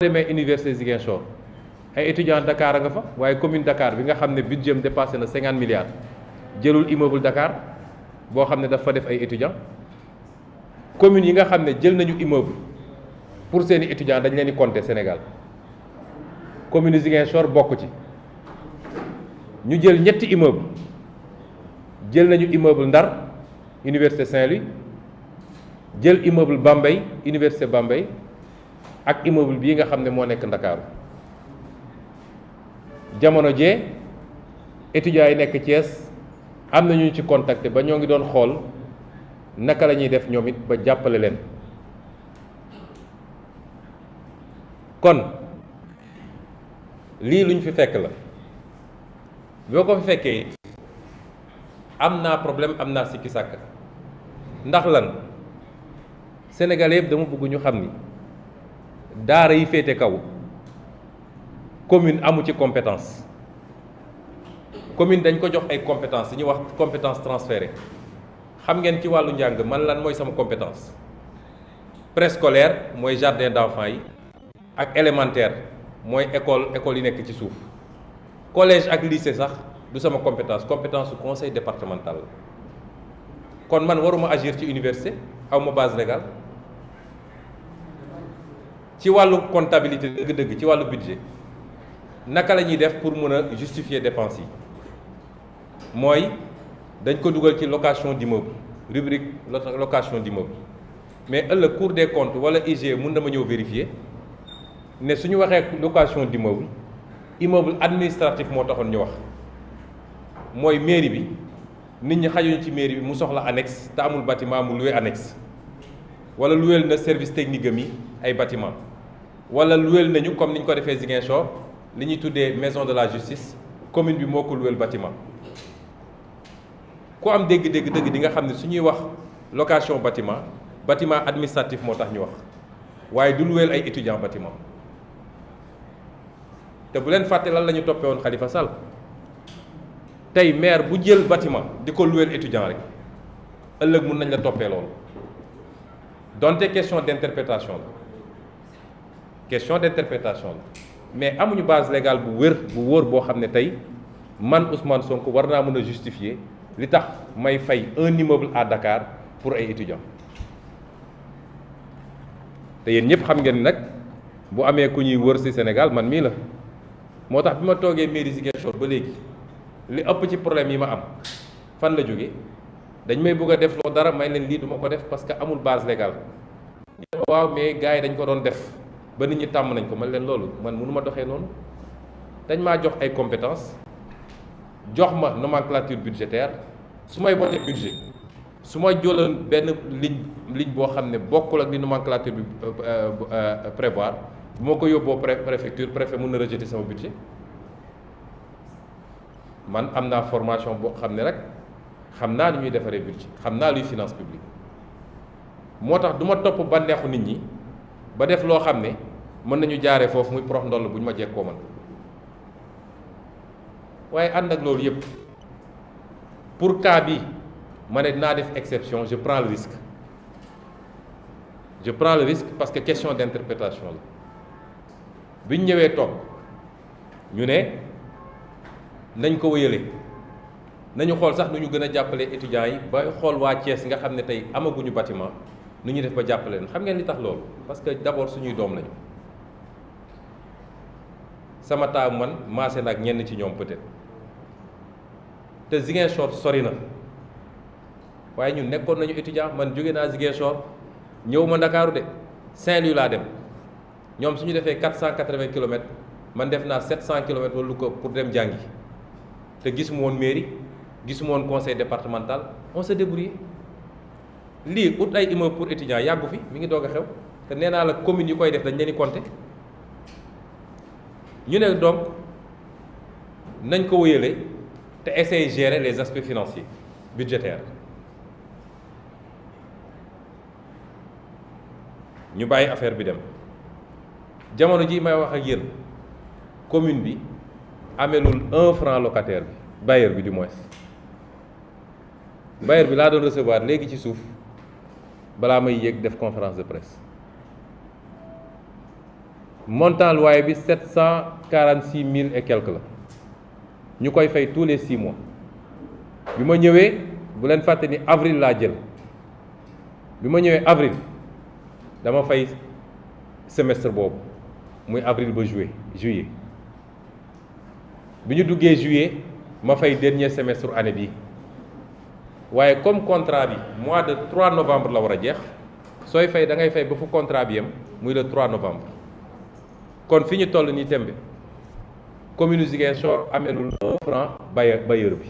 demee université Ziguinchor ay étudiants Dakar a nga fa waaye commune Dakar bi nga xam ne budget am dépassé na 50 milliards jëlul immeuble Dakar boo xam ne dafa def ay étudiants communes yi nga xam ne jël nañu immeuble pour seeni étudiants dañ leen di compter Sénégal commune Ziguinchor bokk ci ñu jël ñetti immeuble jël nañu immeuble Ndar université Saint-Louis jël immeuble Bambey université Bambey ak immeuble bii nga xam ne moo nekk Ndakaaru jamono jee étudiants yi nekk Thiès am na ñu ci contacté ba ñoo ngi doon xool naka la ñuy def ñoom it ba jàppale leen kon lii luñ fi fekk la boo ko fi fekkee am naa problème am naa sikki sàkk ndax lan Sénégalais yëpp dama bëgg ñu xam ni daara yi féete kaw commune amu ci compétence commune dañ ko jox ay compétence yi ñuy wax compétence transférée xam ngeen ci wàllu njàng man lan mooy sama compétence préscolaire mooy jardin d'enfants yi ak élémentaire mooy école yi nekk ci suuf collège ak lycée sax du sama compétence su conseil départemental la kon man waruma agir ci université aw ma base légale ci wàllu comptabilité dëgg-dëgg ci wàllu budget naka la ñuy def pour mën a justifier dépenses yi mooy dañ ko dugal ci location d'immeuble rubrique location d'immeuble mais ëllëg Cour des comptes wala IGE mun na ma ñëw vérifier ne suñu waxee location d'immeuble immeuble administratif moo taxoon ñu wax mooy mairie bi nit ñi xajuñ ci mairie bi mu soxla annexe te amul bâtiment mu loué annexe wala loué na service technique am yi ay bâtiment wala loué nañu comme ni ñu ko defee Ziguinchor li ñuy tuddee maison de la justice commune bi moo ko loué bâtiment ku am dégg-dégg dëgg di nga xam ne su ñuy wax location bâtiment administratif moo tax ñu wax waaye du loué ay étudiants bâtiment te bu leen fàtte lan la ñu toppee woon Khalifa Sall tey maire bu jël bâtiment di ko loué étudiant rek ëllëg mun nañ la toppee loolu donte question d'interprétation la mais amuñu base légale bu wér bu wóor boo xam ne tey man Ousmane Sonko war naa mën a justifier li tax may fay un immeuble à Dakar pour ay étudiants te yéen ñëpp xam ngeen nag bu amee ku ñuy wër ci Sénégal man mii la moo tax bi ma toogee mairie Ziguinchor ba léegi li ëpp ci problème yi ma am fan la jóge dañ may bëgg a def loo dara may leen lii duma ko def parce que amul base légale waaw mais gars yi dañ ko doon def ba nit ñi tàmm nañ ko man leen loolu man mënu ma doxee noonu dañ maa jox ay compétences jox ma nomenclature budgétaire su may voté budget su ma jëloon benn ligne boo xam ne bokkul ak li nomenclature bi prévoir bu ma ko yóbboo préfecture préfet mën na rejeter sama budget man am naa formation boo xam ne rek xam naa ni ñuy defaree budget xam naa luy finance publique moo tax du ma topp bànneexu nit ñi ba def loo xam ne mën nañu jaaree foofu muy prox ndoll bu ñu ma jekkoo man waaye ànd ak loolu yëpp pour cas bi ma ne dinaa def exception je prends le risque parce que question d'interprétation la bi ñu ñëwee toog ñu ne nañ ko wéyale nañu xool sax nu ñu gën a jàppale étudiants yi ba xool waa Thiès nga xam ne tey amaguñu bâtiment nu ñu def ba jàppale leen xam ngeen li tax loolu parce que d'abord suñuy doom lañu sama taaw man maase na ak ñenn ci ñoom peut-être te Ziguinchor sori na waaye ñun nekkoon nañu étudiant man jóge naa Ziguinchor ñëw ma Ndakaaru de Saint-Louis laa dem ñoom suñu defee 480 kilomètres man def naa 700 kilomètres wala lu ko pour dem jàngi te gisuma woon mairie gisuma woon conseil départemental on s'est débrouillé lii ut ay immeuble pour étudiants yàggu fi mi ngi doog a xew te nee naa la commune yi koy def dañ leen di compter ñu ne donc nañ ko wéyale te essayer gérer les aspects financiers budgétaires ñu bàyyi affaire bi dem jamono ji may wax ak yéen commune bi amelul 1 franc locataire bi bailleur bi du moins bailleur bi laa doon recevoir léegi ci suuf balaa may yéeg def conférence de presse montant loyer bi 746 000 et quelques la ñu koy fay tous les 6 mois bi ma ñëwee bu leen fàtte ni avril laa jël bi ma ñëwee avril dama fay semestre boobu muy avril ba juillet bi ñu duggee juillet ma fay dernier semestre année bi waaye comme contrat bi mois de 3 novembre la war a jeex sooy fay da ngay fay ba fu contrat bi yem muy le 3 novembre kon fi ñu toll nii tembe commune Ziguinchor amelul 1 franc bailleur bi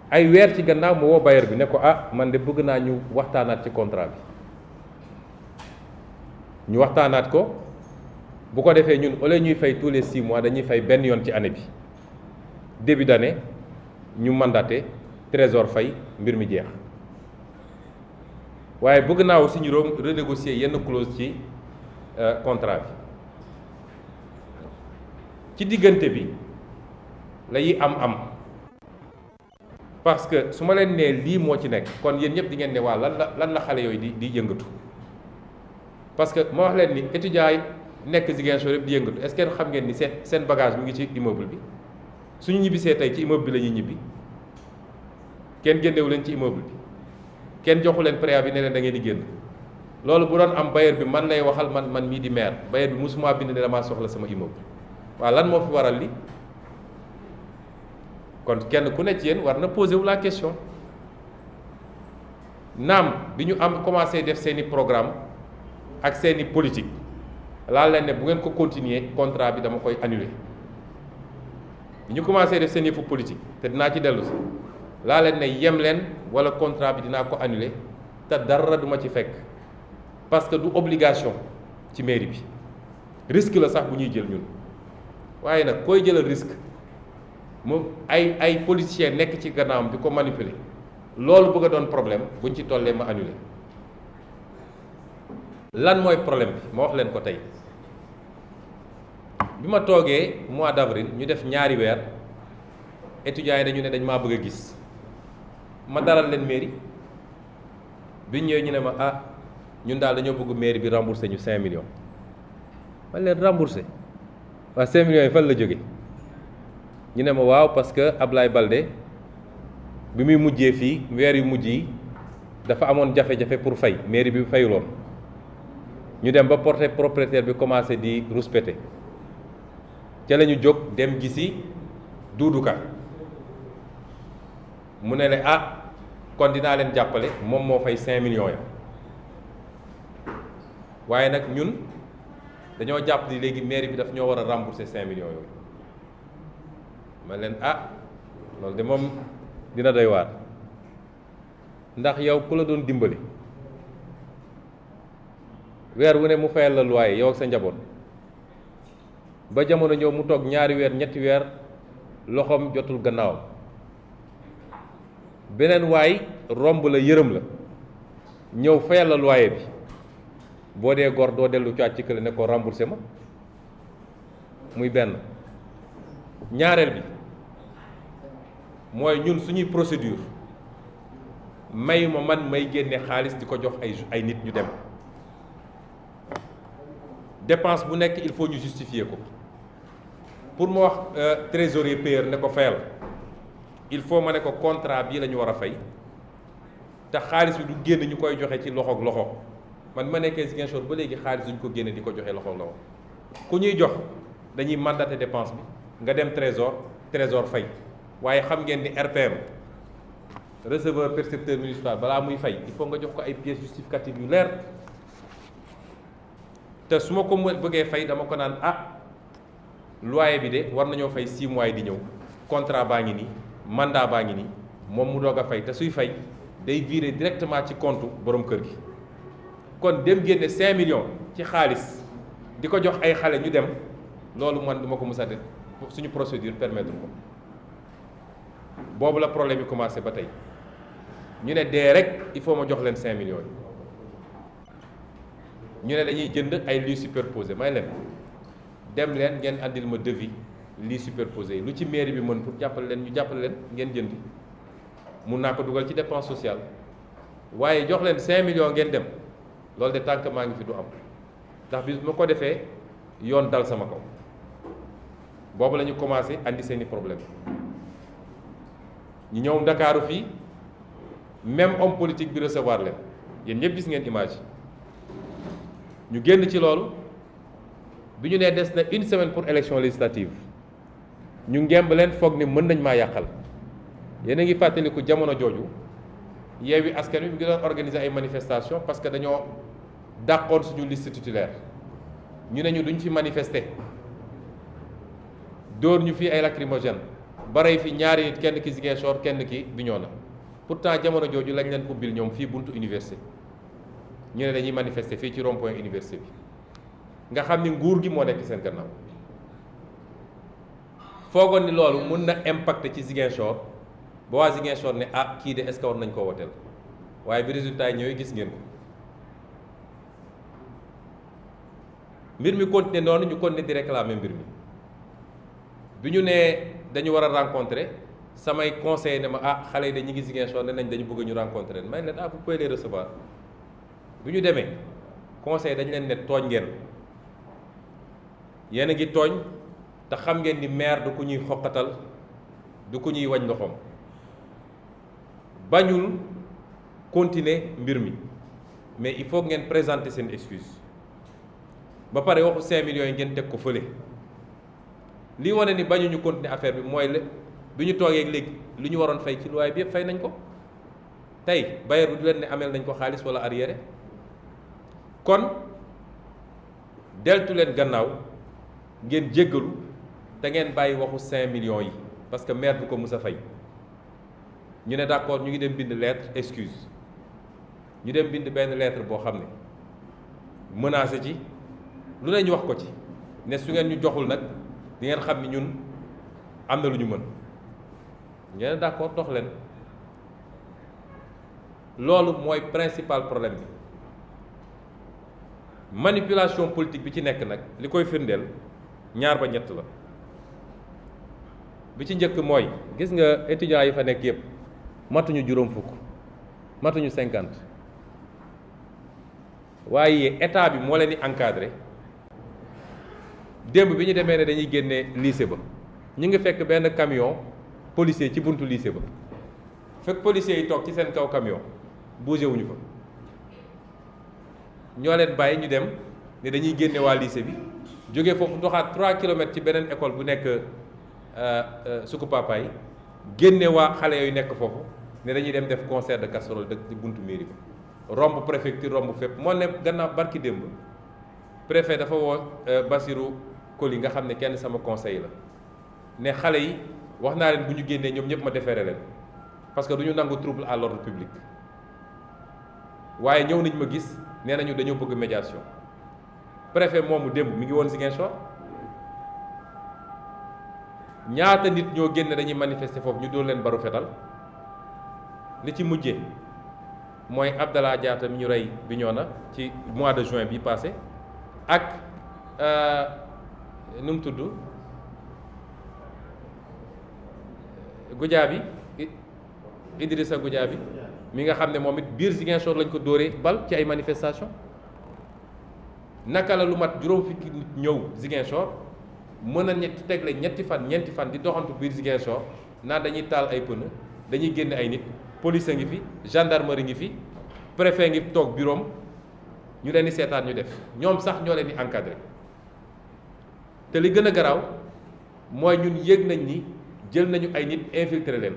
ay weer ci gannaaw ma woo bailleur bi ne ko ah man de bëgg naa ñu waxtaanaat ci contrat bi ñu waxtaanaat ko bu ko defee ñun au lieu ñuy fay tous les 6 mois dañuy fay benn yoon ci année bi début d'année ñu mandaté trésor fay mbir mi jeex waaye bëgg naa aussi ñu renégocier yenn clause ci contrat bi ci diggante bi lay am parce que su ma leen nee lii moo ci nekk kon yéen ñëpp di ngeen ne waa lan la xale yooyu di yëngatu parce que ma wax leen ni étudiants yi nekk Ziguinchor yëpp di yëngatu est-ce que xam ngeen ni seen bagage mu ngi ci immeuble bi suñu ñibbisee tey ci immeuble bi la ñuy ñibbi kenn génnewu leen ci immeuble bi kenn joxu leen préavis ne leen da ngeen di génn loolu bu doon am bailleur bi man lay waxal man mii di maire bailleur bi musuma bind ne damaa soxla sama immeuble waaw lan moo fi waral li kon kenn ku ne ci yéen war na poser wu la question naam bi ñu am commencé def seeni programme ak seeni politique laa leen ne bu ngeen ko continuer contrat bi dama koy annuler bi ñu commencé def seen yëfu politique te dinaa ci dellu si laa leen ne yem leen wala contrat bi dinaa ko annuler te dara duma ci fekk parce que du obligation ci mairie bi risque la sax bu ñuy jël ñun waaye nag koy jëlal risque mu ay politiciens nekk ci gannaawam di ko manipuler loolu bëgg a doon problème buñ ci tollee ma annuler lan mooy problème bi ma wax leen ko tey bi ma toogee mois d'avril ñu def ñaari weer étudiants yi dañu ne dañ maa bëgg a gis ma dalal leen mairie bi ñëwee ñu ne ma ah ñun daal dañoo bëgg mairie bi rembourser ñu 5 millions man leen rembourser waaw 5 millions yi fan la jóge ñu ne ma waaw parce que Ablaye Baldé bi muy mujjee fii weer yu mujj yi dafa amoon jafe-jafe pour fay mairie bi fayuloon ñu dem ba porté propriétaire bi commencé di rouspété ca la ñu jóg dem gisi Doudou Ka mu ne le ah kon dinaa leen jàppale moom moo fay 5 millions ya waaye nag ñun dañoo jàpp ni léegi mairie bi daf ñoo war a rembourser 5 millions yooyu ma leen ah loolu de moom dina doy waar ndax yow ku la doon dimbali weer wu ne mu fayal la loyer yow ak sa njaboot ba jamono ñëw mu toog ñaari weer ñetti weer loxoom jotul gannaaw beneen waay romb la yërëm la ñëw fayal la loyer bi boo dee gor doo dellu caat ci kële ne ko remboursé ma muy benn ñaareel bi mooy ñun suñuy procédure mayuma man may génne xaalis di ko jox ay nit ñu dem dépense bu nekk il faut ñu justifier ko pour ma wax trésorier payeur ne ko fayal il faut ma ne ko contrat bii la ñu war a fay te xaalis bi du génn ñu koy joxe ci loxoog loxo man ma nekkee Ziguinchor ba léegi xaalis duñ ko génne di ko joxe loxoog loxo ku ñuy jox dañuy mandaté dépense bi nga dem trésor fay waaye xam ngeen ni RPM receveur percepteur municipal balaa muy fay il faut nga jox ko ay pièces justificatives yu leer te su ma ko bëggee fay dama ko naan ah loyer bi de war nañoo fay 6 mois yi di ñëw contrat baa ngi nii mandat baa ngi nii moom mu doog a fay te suy fay day virer directement ci compte borom kër gi kon dem génne 5 millions ci xaalis di ko jox ay xale ñu dem loolu man duma ko mës a def suñu procédure permettre ko boobu la problème yi commencé ba tey ñu ne dee rek il faut ma jox leen 5 millions yi ñu ne dañuy jënd ay lits superposés may leen dem leen ngeen andil ma devis lits superposés yi lu ci mairie bi mën pour jàppale leen ñu jàppale leen ngeen jënd mun naa ko dugal ci dépense sociale waaye jox leen 5 millions ngeen dem loolu de tànk maa ngi fi du am ndax bis ma ko defee yoon dal sama kaw boobu la ñu commencé andi seeni problème ñu ñëw Ndakaaru fii même homme politique bi recevoir leen yéen ñëpp gis ngeen image ñu génn ci loolu bi ñu nee des na une semaine pour élection législative ñu ngemb leen foog ni mën nañ maa yàqal yéen a ngi fàttaliku jamono jooju Yewwi Askan Wi mi ngi doon organiser ay manifestations parce que dañoo dàqoon suñu liste titulaire ñu ne ñu duñ fi manifester dóor ñu fii ay lacrymogène barey fi ñaari nit kenn ki Ziguinchor kenn ki Bignona pourtant jamono jooju lañ leen ubbil ñoom fii buntu université ñu ne dañuy manifester fii ci rond-point université bi nga xam ni nguur gi moo nekk seen gannaaw foogoon ni loolu mun na impacter ci Ziguinchor ba waa Ziguinchor ne ah kii de est-ce que war nañ koo woteel waaye bi résultat yi ñëwee gis ngeen ko mbir mi continuer noonu ñu continuer di réclamer mbir mi bi ñu nee dañu war a rencontrer samay conseil ne ma ah xale yi de ñi ngi Ziguinchor ne nañ dañu bëgg ñu rencontrer may leen ah vous pouvez les recevoir bi ñu demee conseil dañ leen ne tooñ ngeen yéen a ngi tooñ te xam ngeen ni maire du ku ñuy xoqatal du ku ñuy wañ loxoom bañul continuer mbir mi mais il faut ngeen présenter seen excuse ba pare waxu 5 millions yi ngeen teg ko fële lii wane ni bañuñu continuer affaire bi mooy bi ñu toogee léegi li ñu waroon fay ci loyer bi yëpp fay nañ ko tey bailleur bi du leen ne ameel nañ ko xaalis wala arriéré kon deltu leen gannaaw ngeen jéggalu te ngeen bàyyi waxu 5 millions yi parce que maire du ko mus a fay ñu ne d'accord ñu ngi dem bind lettre excuse ñu dem bind benn lettre boo xam ne menacé ci lu ne ñu wax ko ci ne su ngeen ñu joxul nag di ngeen xam ni ñun am na lu ñu mën ñu ne d'accord dox leen loolu mooy principal problème bi manipulation politique bi ci nekk nag li koy firndeel ñaar ba ñett la bi ci njëkk mooy gis nga étudiants yi fa nekk yëpp matuñu juróom fukk matuñu 50 waaye état bi moo leen di encadré démb bi ñu demee ne dañuy génne lycée ba ñu ngi fekk benn camion policier ci buntu lycée ba fekk policiers yi toog ci seen kaw camion bougé wuñu fa ñoo leen bàyyi ñu dem ne dañuy génne waa lycée bi jógee foofu doxaat 3 kilomètres ci beneen école bu nekk Suku Papa yi génne waa xale yooyu nekk foofu ne dañuy dem def concert de casserole dëkk ci buntu mairie ba romb préfecture romb fépp moo ne gannaaw barki démb préfet dafa woo Bassirou Koli nga xam ne kenn sama conseil la ne xale yi wax naa leen bu ñu génnee ñoom ñëpp ma déféré leen parce que du ñu nangu trouble à l'ordre public waaye ñëw nañ ma gis nee nañu dañoo bëgg médiation préfet moomu démb mi ngi woon Ziguinchor ñaata nit ñoo génn dañuy manifester foofu ñu dóor leen baru fetal li ci mujjee mooy Abdallah Diatta mi ñu rey Bignona ci mois de juin bi passé ak nu mu tudd Goudiaby Idrissa Goudiaby mi nga xam ne moom it biir Ziguinchor lañ ko dóoree bal ci ay manifestation naka la lu mat juróom fukki nit ñëw Ziguinchor mën a tegle ñeenti fan di doxantu biir Ziguinchor naan dañuy taal ay pneu dañuy génn ay nit police a ngi fi gendarmerie ngi fi préfet ngi toog bureau ñu leen di seetaan ñu def ñoom sax ñoo leen di encadré te li gën a garaaw mooy ñun yëg nañ ni jël nañu ay nit infiltré leen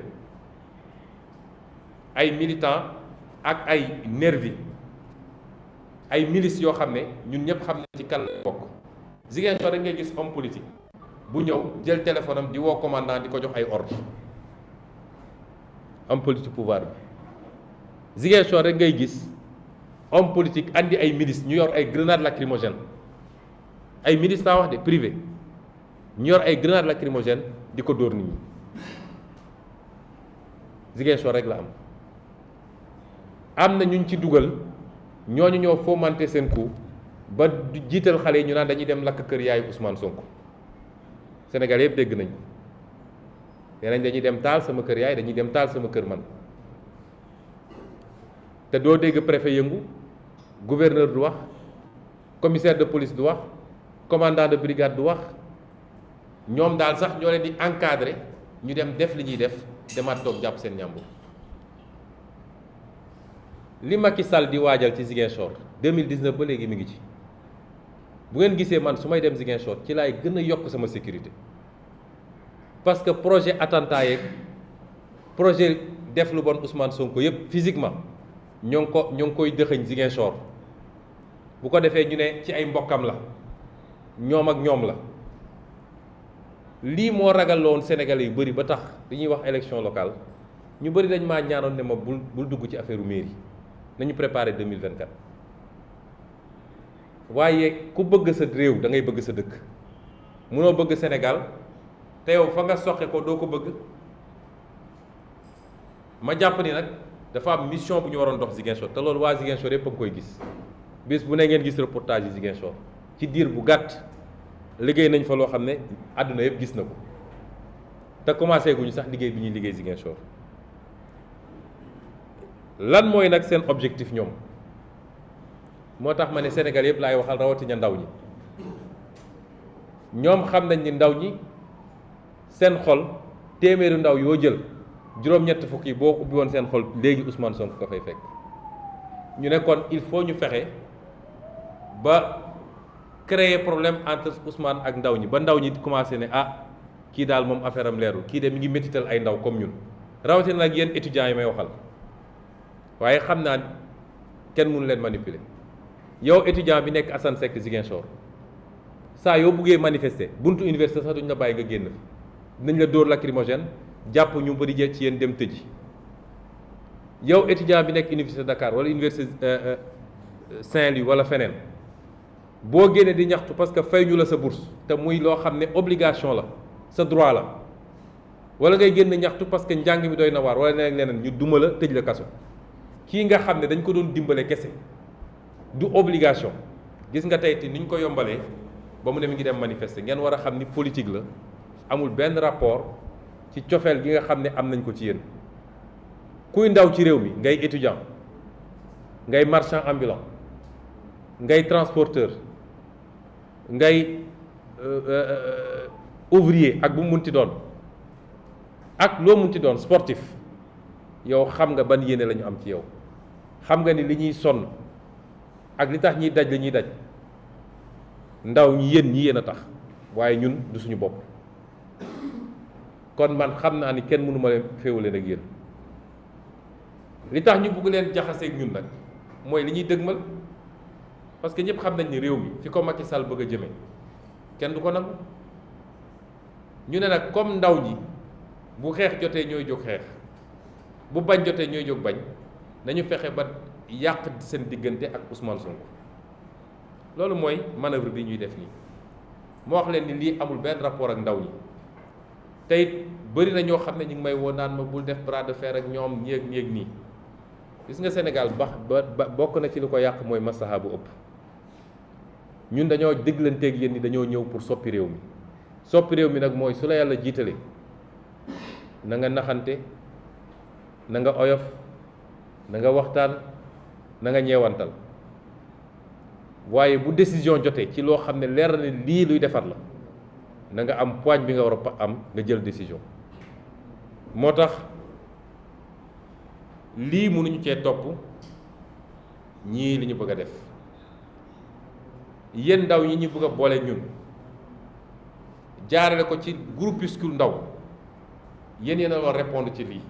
ay militants ak ay nervi ay milices yoo xam ne ñun ñëpp xam ne ci kan la bokk Ziguinchor rek ngay gis homme politique bu ñëw jël téléphone am di woo commandant di ko jox ay ordre homme politique pouvoir bi Ziguinchor rek ngay gis homme politique andi ay milices ñu yor ay grenades lacrymogènes ay milices laa wax de privé ñu yor ay grenades lacrymogènes di ko dóor nit ñi Ziguinchor rek la am na ñuñ ci dugal ñooñu ñoo fomenté seen coup ba jiital xale yi ñu naan dañuy dem lakk kër yaayu Ousmane Sonko Sénégal yëpp dégg nañ nee nañ dañuy dem taal sama kër yaay dañuy dem taal sama kër man te doo dégg préfet yëngu gouverneur du wax commissaire de police du wax commandant de brigade du wax ñoom daal sax ñoo leen di encadrer ñu dem def li ñuy def demaat toog jàpp seen ñàmbur. li Macky Sall di waajal ci Ziguinchor 2019 ba léegi mi ngi ci bu ngeen gisee man su may dem Ziguinchor ci laay gën a yokk sama sécurité parce que projet attentat yeeg projet def lu bon Ousmane Sonko yëpp physiquement ñoo ngi koy dëxëñ Ziguinchor bu ko defee ñu ne ci ay mbokkam la ñoom ak ñoom la lii moo ragal loon Sénégalais yu bëri ba tax li ñuy wax élection locale ñu bëri dañ maa ñaanoon ne ma bul dugg ci affaire mairie nañu préparer 2024 waaye ku bëgg sa réew da ngay bëgg sa dëkk mënoo bëgg Sénégal te yow fa nga soxe ko doo ko bëgg. ma jàpp ni nag dafa am mission bu ñu waroon dox Ziguinchor te loolu waa Ziguinchor yëpp a ngi koy gis bis bu ne ngeen gis reportage yi Ziguinchor ci diir bu gàtt liggéey nañ fa loo xam ne àdduna yëpp gis na ko te commencé guñu sax liggéey bi ñuy liggéey Ziguinchor. lan mooy nag seen objectif ñoom moo tax ma ne Sénégal yëpp laay waxal rawatina ndaw ñi ñoom xam nañ ni ndaw ñi seen xol téeméeri ndaw yoo jël juróom-ñett fukk yi boo ubbi woon seen xol léegi Ousmane Sonko ko fay fekk ñu ne kon il faut ñu fexe ba créer problème entre Ousmane ak ndaw ñi ba ndaw ñi commencé ne ah kii daal moom affaire am leerul kii de mi ngi métital ay ndaw comme ñun rawatina nag yéen étudiants yi may waxal. waaye xam naa kenn mënu leen manipuler yow étudiant bi nekk Assane Seck Ziguinchor saa yoo buggee manifester buntu université sax duñ la bàyyi nga génn dinañ la dóor lacrymogène jàpp ñu bëri jee ci yéen dem tëji yow étudiant bi nekk université Dakar wala université Saint-Louis wala feneen boo génnee di ñaxtu parce que fay ñu la sa bourse te muy loo xam ne obligation la sa droit la wala ngay génn ñaxtu parce que njàng mi doy na waar wala leneen ñu duma la tëj la kaso. kii nga xam ne dañ ko doon dimbale kese du obligation gis nga tey ni ñu ko yombalee ba mu ne mi ngi dem manifester ngeen war a xam ni politique la amul benn rapport ci cofeel gi nga xam ne am nañ ko ci yéen kuy ndaw ci réew mi ngay étudiant ngay marchand ambulant ngay transporteur ngay ouvrier ak bu mu munti doon ak loo munti doon sportif yow xam nga ban yéene la ñu am ci yow xam nga ni li ñuy sonn ak li tax ñiy daj li ñuy daj ndaw ñi yéen a tax waaye ñun du suñu bopp kon man xam naa ni kenn mënu ma leen féewale ak yéen li tax ñu bugg leen jaxaseeg ñun nag mooy li ñuy dëgmal parce que ñëpp xam nañ ni réew mi fi ko Macky Sall bëgg a jëme kenn du ko nangu ñu ne nag comme ndaw ñi bu xeex jotee ñooy jóg xeex bu bañ jotee ñooy jóg bañ nañu fexe ba yàq seen diggante ak Ousmane Sonko loolu mooy manœuvre bi ñuy def nii moo wax leen ni lii amul benn rapport ak ndaw ñi te it bëri na ñoo xam ne ñu ngi may woo naan ma bul def bras de fer ak ñoom ñeeg nii gis nga Sénégal ba bokk na ci li ko yàq mooy maslaha bu ëpp ñun dañoo déglanteeg yéen ni dañoo ñëw pour soppi réew mi soppi réew mi nag mooy su la yàlla jiitale na nga naxante na nga oyof na nga waxtaan na nga ñeewantal waaye bu décision jotee ci loo xam ne leer na ne lii luy defar la na nga am poigne bi nga war a am nga jël décision moo tax lii mënuñu cee topp ñii li ñu bëgg a def yéen ndaw yi ñu bëgg a boole ñun jaarale ko ci groupuscule ndaw yéen a war répondre ci lii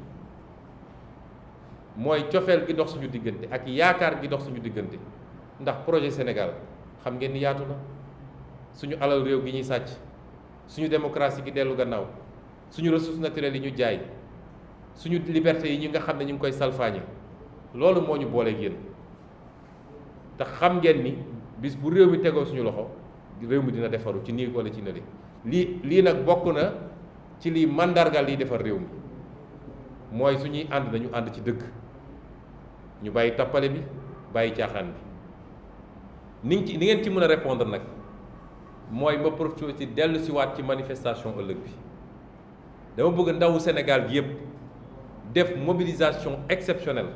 mooy cofeel gi dox suñu diggante ak yaakaar gi dox suñu diggante ndax projet Sénégal xam ngeen ni yaatu na suñu alal réew gi ñuy sàcc suñu démocratie gi dellu gannaaw suñu ressources naturelles yi ñu jaay suñu liberté yi ñi nga xam ne ñu ngi koy salfaañe loolu moo ñu booleeg yéen te xam ngeen ni bis bu réew mi tegoo suñu loxo réew mi dina defaru ci nii wala ci nële lii nag bokk na ci lii mandargal liy defar réew mi mooy suñuy ànd dañu ànd ci dëgg ñu bàyyi tappale bi bàyyi caaxaan bi ni ngeen ci mën a répondre nag mooy ma profité ci dellu siwaat ci manifestation ëllëg bi dama bëgg ndawu Sénégal gi yëpp def mobilisation exceptionnelle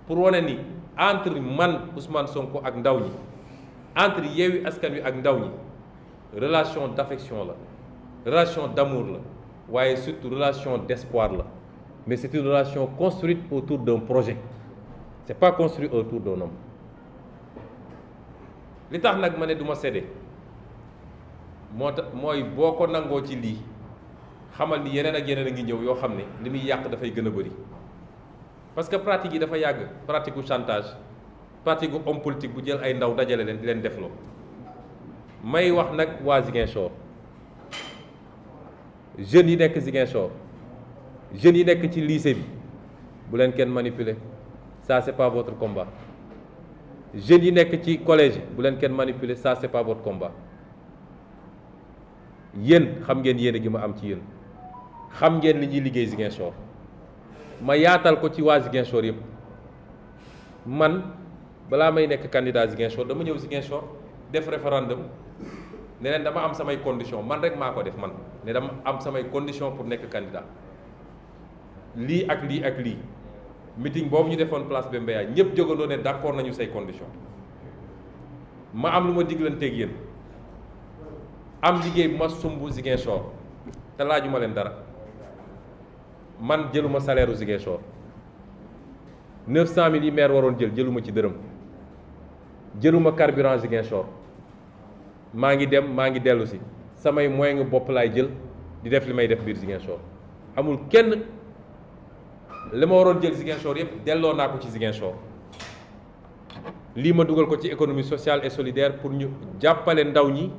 pour wane ni entre man Ousmane Sonko ak ndaw ñi entre Yewwi Askan Wi ak ndaw ñi relation d'affection la, relation d'amour la, waaye surtout relation d'espoir la, mais c'est une relation construite autour d'un projet, c'est pas construit autour d'un homme. li tax nag ma ne du ma séddee moo tax mooy boo ko nangoo ci lii xamal ni yeneen ak yeneen a ngi ñëw yoo xam ne li muy yàq dafay gën a bëri parce que pratique yi dafa yàgg, pratique gu chantage, pratique gu homme politique bu jël ay ndaw dajale leen di leen defloo. may wax nag waa Ziguinchor, jeunes yi nekk Ziguinchor, jeunes yi nekk ci lycée bi bu leen kenn manipuler, ça c'est pas votre combat. jeunes yi nekk ci collège bu leen kenn manipuler, ça c'est pas votre combat. yéen xam ngeen yéene gi ma am ci yéen, xam ngeen li ñuy liggéey Ziguinchor, ma yaatal ko ci waa Ziguinchor yëpp. man balaa may nekk candidat Ziguinchor dama ñëw Ziguinchor def référendum ne leen dama am samay condition, man rek maa ko def, man ne dama am samay condition pour nekk candidat, lii ak lii ak lii. meeting boobu ñu defoon place Bembeya ñëpp jógandoo ne d'accord nañu say condition. ma am lu ma diglanteeg yéen, am liggéey bu ma sumb Ziguinchor te laajuma leen dara. man jëluma salaire u Ziguinchor 900 000 yi maire waroon jël jëluma ci dërëm, jëluma carburant Ziguinchor, maa ngi dem maa ngi dellu si, samay moyen nga bopp laay jël di def li may def biir Ziguinchor. amul kenn li ma waroon jël Ziguinchor yëpp delloo naa ko ci Ziguinchor. lii ma dugal ko ci économie sociale et solidaire pour ñu jàppale ndaw ñi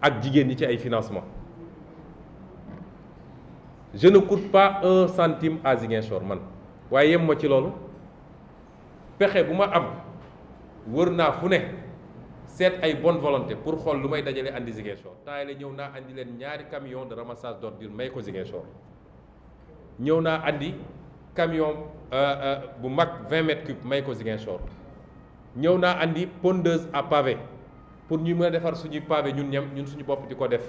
ak jigéen ñi ci ay financement. je ne coûte pas un centime à Ziguinchor man, waaye yem ma ci loolu, pexe bu ma am wër naa fu ne seet ay bonne volonté pour xool lu may dajale andi Ziguinchor. temps yi la ñëw naa andi leen ñaari camion de ramassage d'ordures may ko Ziguinchor. ñëw naa andi camion bu mag 20 mètres cubes may ko Ziguinchor. ñëw naa andi pondeuse à pavé pour ñu mën a defar suñuy pavé ñun suñu bopp di ko def,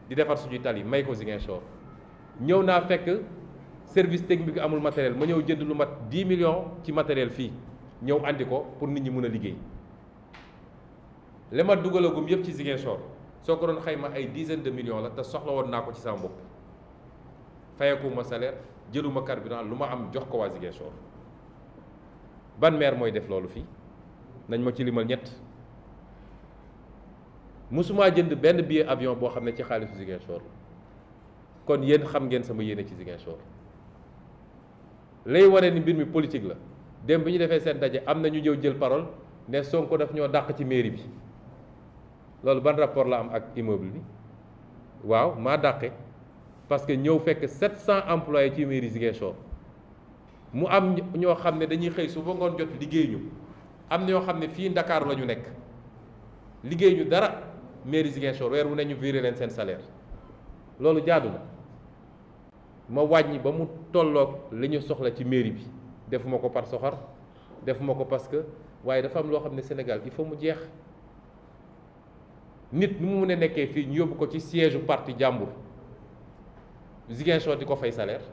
di defar suñuy tali may ko Ziguinchor. ñëw naa fekk service technique amul matériel, ma ñëw jënd lu mat 10 millions ci matériel fii ñëw andi ko pour nit ñi mën a liggéey. li ma dugalagum yëpp ci Ziguinchor soo ko doon xayma ay dizaines de millions la, te soxla woon naa ko ci sama bopp. fayekuma salaire, jëluma carburant, lu ma am jox ko waa Ziguinchor. ban maire mooy def loolu fii? nañ ma ci limal ñett. musuma jënd benn billet avion boo xam ne ci xaalisu Ziguinchor. kon yéen xam ngeen sama yéene ci Ziguinchor. lay wane ni mbir mi politique la, dem bi ñu defee seen daje am na ñu ñëw jël parole ne Sonko daf ñoo dàq ci mairie bi. loolu ban rapport la am ak immeuble bi? waaw maa dàqe parce que ñëw fekk 700 employés ci mairie Ziguinchor, mu am ñoo xam ne dañuy xëy su ba ngoon jot liggéey ñu, am ñoo xam ne fii Ndakaaru la ñu nekk liggéey ñu dara mairie Ziguinchor, weer wu ne ñu viré leen seen salaire. loolu jaadu na ma wàññi ba mu tolloog li ñu soxla ci mairie bi. defuma ko par soxor, defuma ko parce que waaye dafa am loo xam ne Sénégal il faut mu jeex. nit nu mu mun a nekkee fii ñu yóbbu ko ci siège parti jàmbur Ziguinchor di ko fay salaire,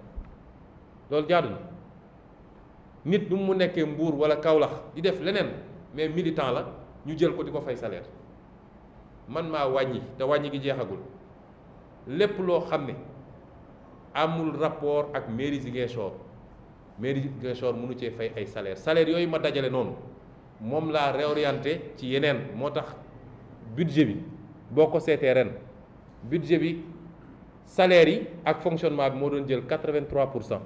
loolu jaadu na. nit nu mu nekkee Mbour wala Kaolack di def leneen mais militant la, ñu jël ko di ko fay salaire. man maa wàññi te wàññi gi jeexagul. lépp loo xam ne amul rapport ak mairie Ziguinchor mënu cee fay ay salaire yooyu ma dajale noonu moom laa réorienté ci yeneen. moo tax budget bi boo ko seetee ren budget bi salaire yi ak fonctionnement bi moo doon jël 83%,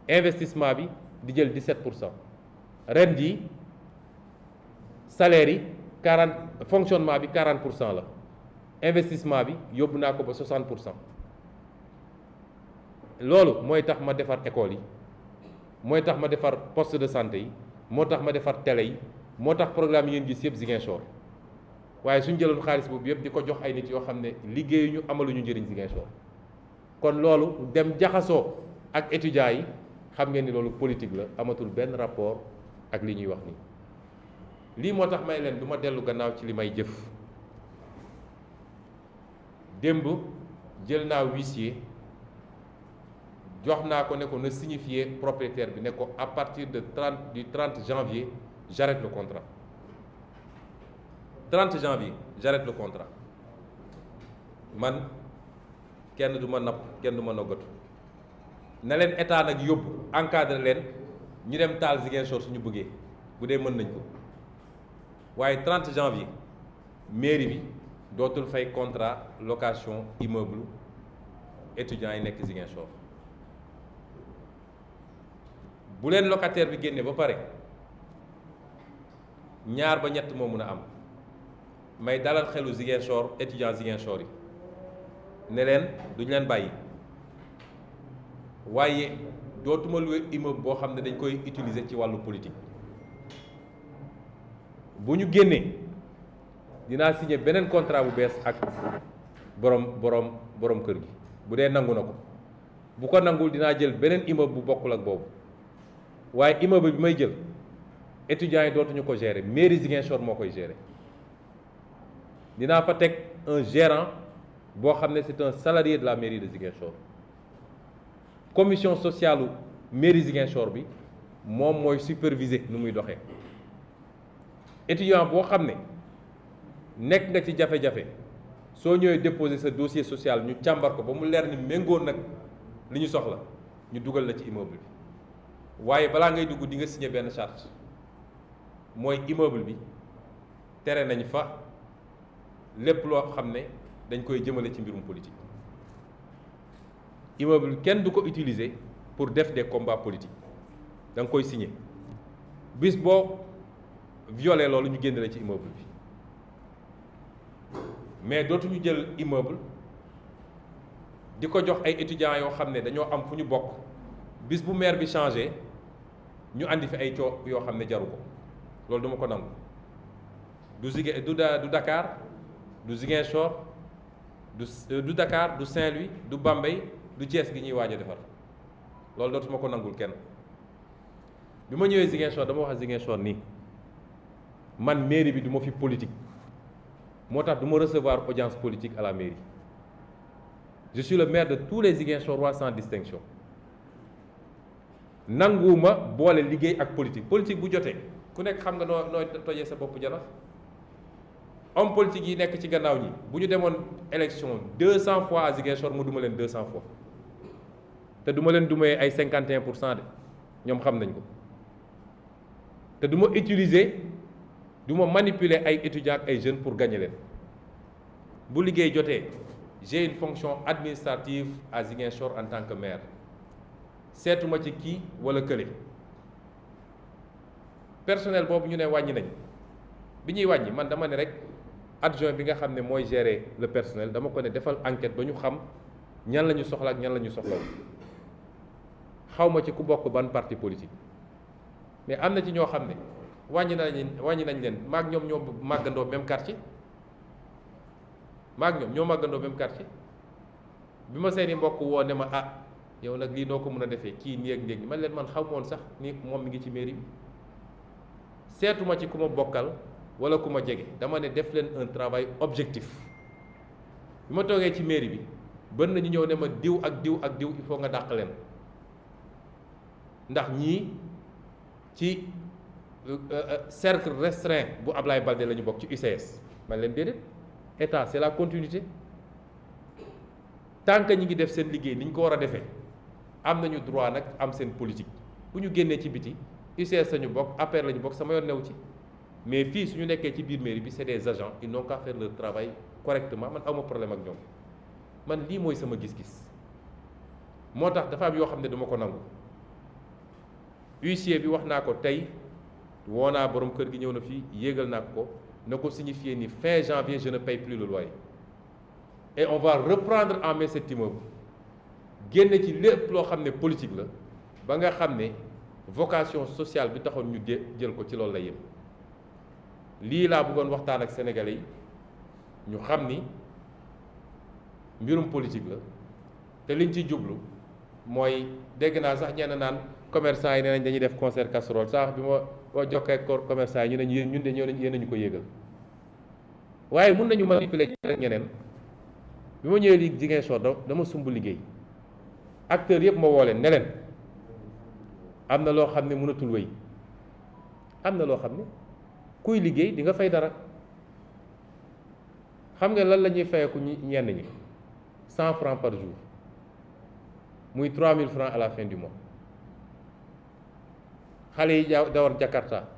investissement bi di jël 17%. ren jii salaire yi 40, fonctionnement bi 40% la, investissement bi yóbbu naa ko ba 60%. loolu mooy tax ma defar école yi, mooy tax ma defar poste de santé yi, moo tax ma defar télé yi, moo tax programme yi ngeen gis yëpp Ziguinchor. waaye suñ jëloon xaalis boobu yëpp di ko jox ay nit yoo xam ne liggéeyuñu amaluñu njëriñ Ziguinchor. kon loolu dem jaxasoo ak étudiants yi, xam ngeen ni loolu politique la, amatul benn rapport ak li ñuy wax nii. lii moo tax may leen du ma dellu gannaaw ci li may jëf. démb jël naa huissier jox naa ko ne ko na signifier propriétaire bi ne ko à partir du 30 janvier j'arrête le contrat. 30 janvier j'arrête le contrat man kenn du ma napp kenn du ma noggatu na leen état nag yóbbu encadré leen ñu dem taal Ziguinchor suñu bëggee bu dee mën nañ ko waaye 30 janvier mairie bi dootul fay contrat location immeuble étudiants yi nekk Ziguinchor bu leen locataire bi génne ba pare ñaar ba ñett moo mun a am may dalal xelu Ziguinchor étudiants Ziguinchor yi ne leen duñ leen bàyyi waaye dootuma louer immeuble boo xam ne dañ koy utiliser ci wàllu politique bu ñu génnee dinaa signer beneen contrat bu bees ak borom kër gi bu dee nangu na ko bu ko nangul dinaa jël beneen immeuble bu bokkul ak boobu waaye immeuble bi may jël étudiants yi dootuñu ko gérer mairie Ziguinchor moo koy gérer dinaa fa teg un gérant boo xam ne c'est un salarié de la mairie de Ziguinchor commission sociale mairie Ziguinchor bi moom mooy superviser nu muy doxee étudiant boo xam ne nekk nga ci jafe-jafe soo ñëwee déposer sa dossier social ñu càmbar ko ba mu leer ni méngoo nag li ñu soxla ñu dugal la ci immeuble bi waaye balaa ngay dugg di nga signer benn charte mooy immeuble bi tere nañ fa lépp loo xam ne dañ koy jëmale ci mbirum politique immeuble kenn du ko utiliser pour def des combats politiques da nga koy signer bis boo violer loolu ñu génn la ci immeuble bi mais dootuñu jël immeuble di ko jox ay étudiants yoo xam ne dañoo am fu ñu bokk bis bu maire bi changé ñu andi fi ay coow yoo xam ne jaru ko loolu duma ko nangu du Dakar du Ziguinchor du Dakar du Saint-Louis du Bambey du Thiès gi ñuy waaj a defar loolu dootuma ko nangul kenn bi ma ñëwee Ziguinchor dama wax Ziguinchor nii man mairie bi du ma fi politique moo tax du ma recevoir audience politique à la mairie je suis le maire de tous les Ziguinchorois sans distinction nanguwuma boole liggéey ak politique politique bu jotee ku nekk xam nga nooy tojee sa bopp janax homme politique yi nekk ci gannaaw ñi bu ñu demoon élection 200 fois à Ziguinchor mu duma leen 200 fois te duma leen dumee ay 51% de ñoom xam nañ ko te du ma utiliser du ma manipuler ay étudiants ak ay jeunes pour gagner leen bu liggéey jotee j'ai une fonction administrative à Ziguinchor en tant que maire seetuma ci kii wala kële personnel boobu ñu ne wàññi nañ bi ñuy wàññi man dama ne rek adjoint bi nga xam ne mooy gérer le personnel dama ko ne defal enquête ba ñu xam ñan la ñu soxla ak ñan la ñu soxlawul xaw ma ci ku bokk ban parti politique mais am na ci ñoo xam ne wàññi nañ leen maag ñoom ñoo màggandoo même quartier même quartier bi ma seeni mbokk woo ne ma ah yow nag lii noo ko mën a defee kii nii ak nii man leen man xaw moon sax ni moom mi ngi ci mairie bi seetuma ci ku ma bokkal wala ku ma jege dama ne def leen un travail objectif bi ma toogee ci mairie bi bën nañu ñëw ne ma diw ak diw ak diw il faut nga dàq leen ndax ñii ci cercle restreint bu Ablaye Baldé la ñu bokk ci UCS man leen déedéet état c'est la continuité tant que ñi ngi def seen liggéey ni ñu ko war a defee am nañu droit nag am seen politique bu ñu génnee ci biti UCS la ñu bokk APR la ñu bokk sama yoon new ci mais fii suñu nekkee ci biir mairie bi c'est des agents ils n'ont qu'à faire leur travail correctement man awma problème ak ñoom man lii mooy sama gis-gis moo tax dafa am yoo xam ne duma ko nangu huissier bi wax naa ko tey woo naa borom kër gi ñëw na fii yéegal naa ko na ko signifier ni fin janvier je ne paye plus le loyer et on va reprendre en main cet immeuble génne ci lépp loo xam ne politique la ba nga xam ne vocation sociale bi taxoon ñu jël ko ci loolu la yem lii laa bëggoon waxtaan ak sénégalais yi ñu xam ni mbirum politique la te liñ ci jublu mooy dégg naa sax ñenn naan commerçant yi nee nañ dañuy def concert casserole sax bi ma jokkee ak commerçant yi ñu ne ñun de yéen nañu ko yéegal waaye mun nañu manipuler ñeneen bi ma ñëwee lii Ziguinchor dama sumb liggéey acteurs yëpp ma woo leen ne leen am na loo xam ne mënatul wéy am na loo xam ne kuy liggéey di nga fay dara xam nga lan la ñuy fayeeku ñenn ñi 100 francs par jour muy 3000 francs à la fin du mois xale yi dawar Jakarta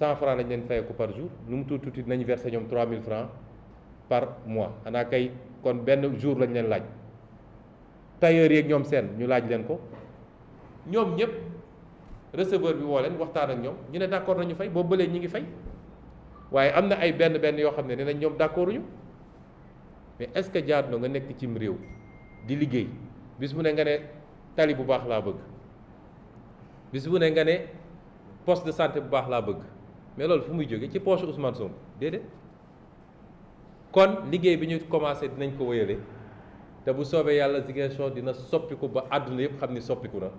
100 francs lañ leen fayeeku par jour lu mu tuuti nañu verser ñoom 3000 francs par mois xanaa kay kon benn jour lañ leen laaj tailleur yeeg ñoom seen ñu laaj leen ko ñoom ñëpp receveur bi woo leen waxtaan ak ñoom ñu ne d'accord nañu fay boobu ba léegi ñi ngi fay waaye am na ay benn yoo xam ne nee nañ ñoom d'accord ñu mais est-ce que jaadu na nga nekk cim réew di liggéey bis bu ne nga ne tali bu baax laa bëgg bis bu ne nga ne poste de santé bu baax laa bëgg mais loolu fu muy jóge ci poche Ousmane Sonko déedéet kon liggéey bi ñu commencé dinañ ko wéyale te bu soobee yàlla Ziguinchor dina soppiku ba àdduna yëpp xam ni soppiku na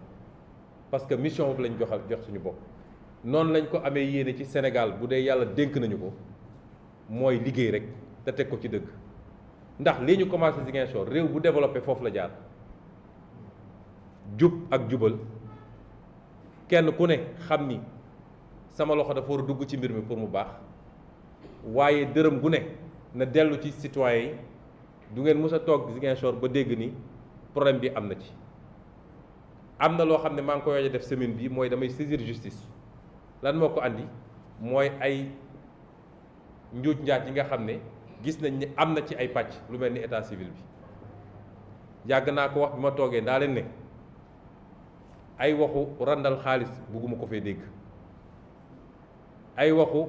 parce que mission boobu lañ jox suñu bopp noonu lañ ko amee yéene ci Sénégal bu dee yàlla dénk nañu ko mooy liggéey rek te teg ko ci dëgg ndax lii ñu commencé Ziguinchor réew bu développé foofu la jaar jub ak jubal kenn ku ne xam ni sama loxo dafa war a dugg ci mbir mi pour mu baax waaye dërëm gu ne na dellu ci citoyen yi du ngeen mës a toog Ziguinchor ba dégg ni problème bi am na ci am na loo xam ne maa ngi koy def semaine bi mooy damay saisir justice lan moo ko andi mooy ay njuuj njaaj yi nga xam ne gis nañ ni am na ci ay pàcc lu mel ni état civil bi yàgg naa ko wax bi ma toogee daa leen ne ay waxu randal xaalis bugguma ko fee dégg ay waxu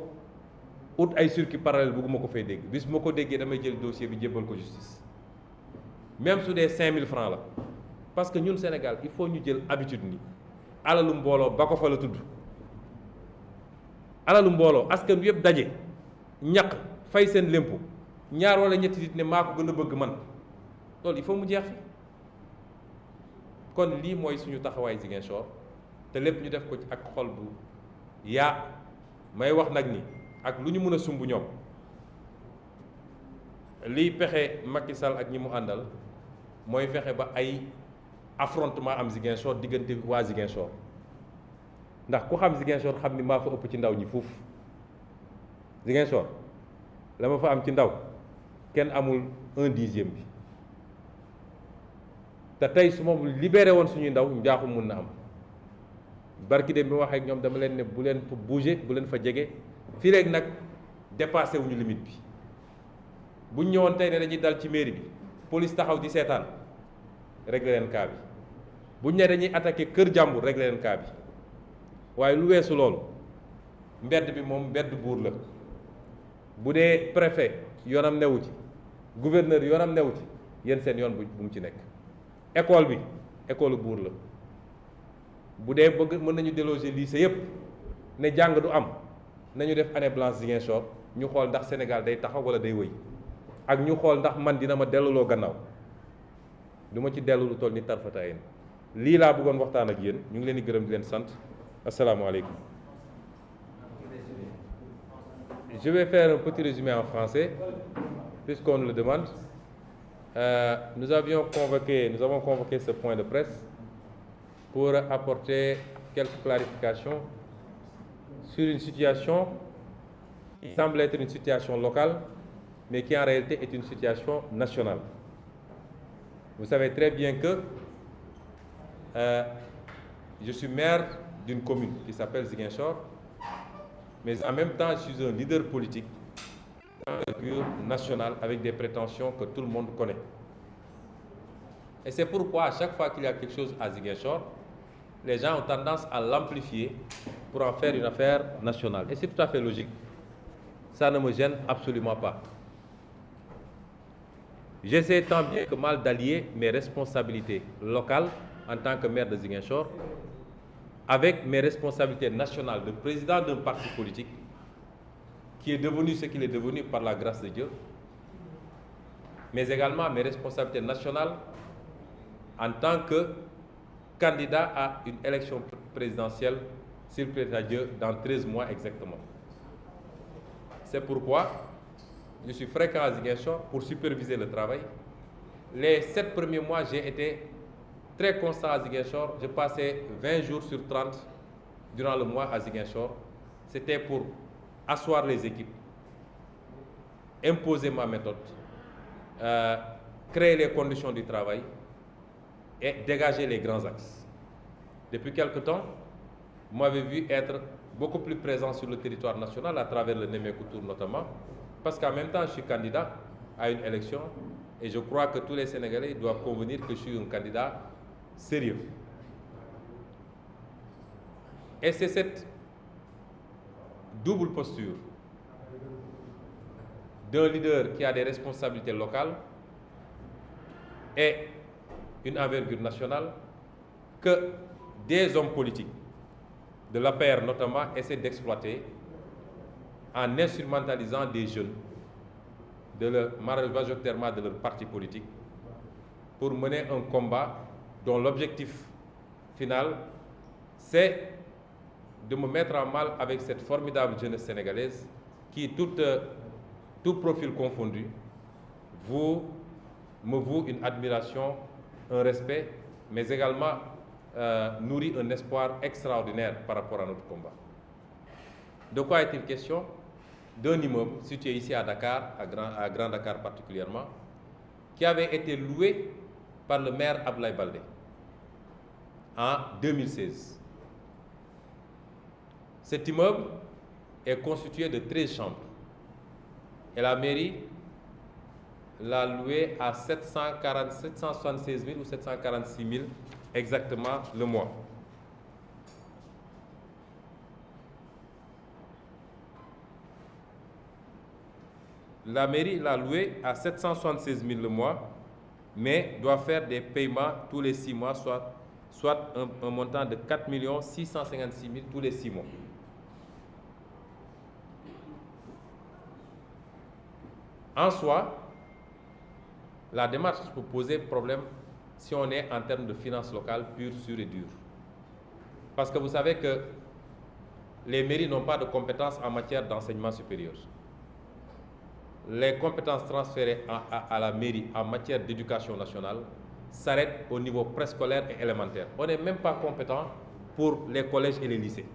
ut ay circuit parallèle bugguma ko fee dégg bis bu ma ko déggee damay jël dossier bi jébbal ko justice même su dee 5000 francs la parce que ñun Sénégal il faut ñu jël habitude ni alalu mbooloo ba ko fa la tudd alalu mbooloo askan bi yëpp daje ñaq fay seen lémpo ñaar wala ñetti nit ne maa ko gën a bëgg man loolu il faut mu jeex fi kon lii mooy suñu taxawaay Ziguinchor te lépp ñu def ko ak xol bu yaa may wax nag ni ak lu ñu mën a sumb ñoom liy pexe Macky Sall ak ñi mu àndal mooy fexe ba ay affrontement am Ziguinchor diggante waa Ziguinchor ndax ku xam Ziguinchor xam ni maa fa ëpp ci ndaw ñi fuuf Ziguinchor la ma fa am ci ndaw kenn amul 1/10 bi te tey su ma libéré woon suñuy ndaw njaaxum mun na am barki dem bi ma waxee ak ñoom dama leen ne bu leen fa bouger bu leen fa jege fii léegi nag dépassé wuñu limite bi buñ ñëwoon tey ne dañuy dal ci mairie bi police taxaw di seetaan régler leen cas bi buñ ne dañuy attaqué kër jàmbur régler leen cas bi waaye lu weesu loolu mbedd bi moom mbedd buur la bu dee préfet yoonam newu ci gouverneur yoonam newu ci yéen seen yoon bu mu ci nekk école bi école buur la bu dee bëgg mën nañu déloger lycée yépp ne jàng du am nañu def année blanche Ziguinchor ñu xool ndax Sénégal day taxaw wala day wëy ak ñu xool ndax man dina ma delluloo gannaaw du ma ci dellu lu toll ni tarfata yéen lii laa bëggoon waxtaan ak yéen ñu ngi leen di gërëm di leen sant asalaamaaleykum. Je vais faire un petit résumé en français puisqu'on nous le demande. Nous avons convoqué ce point de presse pour apporter quelques clarifications sur une situation qui semble être une situation locale, mais qui en réalité est une situation nationale. Vous savez très bien que je suis maire d'une commune qui s'appelle Ziguinchor, mais en même temps, je suis un leader politique d'envergure nationale avec des prétentions que tout le monde connaît. Et c'est pourquoi, à chaque fois qu'il y a quelque chose à Ziguinchor, les gens ont tendance à l'amplifier pour en faire une affaire nationale. Et c'est tout à fait logique. Ça ne me gêne absolument pas. J'essaie tant bien que mal d'allier mes responsabilités locales en tant que maire de Ziguinchor avec mes responsabilités nationales de président d'un parti politique qui est devenu ce qu'il est devenu par la grâce de Dieu, mais également mes responsabilités nationales en tant que candidat à une élection présidentielle, s'il plaît à Dieu, dans 13 mois exactement. C'est pourquoi je suis fréquent à Ziguinchor pour superviser le travail. Les 7 premiers mois, j'ai été très constant à Ziguinchor. Je passais 20 jours sur 30 durant le mois à Ziguinchor. C'était pour asseoir les équipes, imposer ma méthode, créer les conditions du travail et dégager les grands axes. Depuis quelque temps, vous m'avez vu être beaucoup plus présent sur le territoire national à travers le Nemmeeku Tour notamment, parce qu'en même temps, je suis candidat à une élection et je crois que tous les Sénégalais doivent convenir que je suis un candidat sérieux. Et c'est cette double posture d'un leader qui a des responsabilités locales et une envergure nationale que des hommes politiques, de l'APR notamment, essaient d'exploiter en instrumentalisant des jeunes, majoritairement de leur parti politique, pour mener un combat dont l'objectif final, c'est de me mettre en mal avec cette formidable jeunesse sénégalaise qui, tout profil confondu, me voue une admiration, un respect, mais également nourrit un espoir extraordinaire par rapport à notre combat. De quoi est-il question? D'un immeuble situé ici à Dakar, à Grand Dakar particulièrement, qui avait été loué par le maire Abdoulaye Baldé en 2016. Cet immeuble est constitué de 13 chambres et la mairie l'a loué à 776 000 ou 746 000 exactement le mois. La mairie l'a loué à 776 000 le mois, mais doit faire des paiements tous les 6 mois, soit un montant de 4 656 000 tous les 6 mois. En soi, la démarche peut poser problème si on est en termes de finances locales pures, sûres et dures. Parce que vous savez que les mairies n'ont pas de compétences en matière d'enseignement supérieur. Les compétences transférées à la mairie en matière d'éducation nationale s'arrêtent au niveau préscolaire et élémentaire. On n'est même pas compétent pour les collèges et les lycées.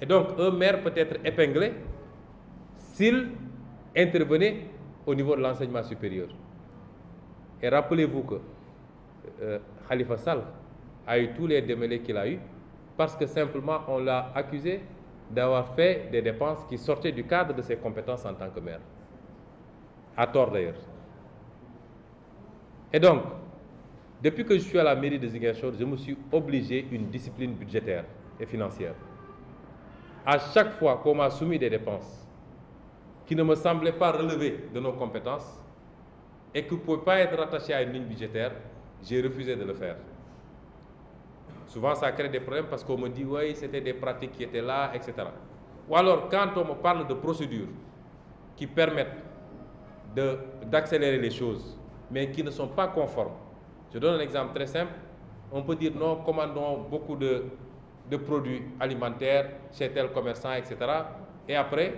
Et donc, un maire peut être épinglé s'il intervenait au niveau de l'enseignement supérieur. Et rappelez-vous que Khalifa Sall a eu tous les démêlés qu'il a eu parce que simplement on l'a accusé d'avoir fait des dépenses qui sortaient du cadre de ses compétences en tant que maire. À tort d'ailleurs. Et donc, depuis que je suis à la mairie de Ziguinchor, je me suis obligé une discipline budgétaire et financière. À chaque fois qu'on m'a soumis des dépenses qui ne me semblaient pas relever de nos compétences et qui ne pouvaient pas être rattachées à une ligne budgétaire, j'ai refusé de le faire. Souvent, ça crée des problèmes parce qu'on me dit « oui, c'était des pratiques qui étaient là, etc. » Ou alors, quand on me parle de procédures qui permettent d'accélérer les choses, mais qui ne sont pas conformes. Je donne un exemple très simple. On peut dire « non, commandons beaucoup de produits alimentaires chez tel commerçant, etc. » Et après,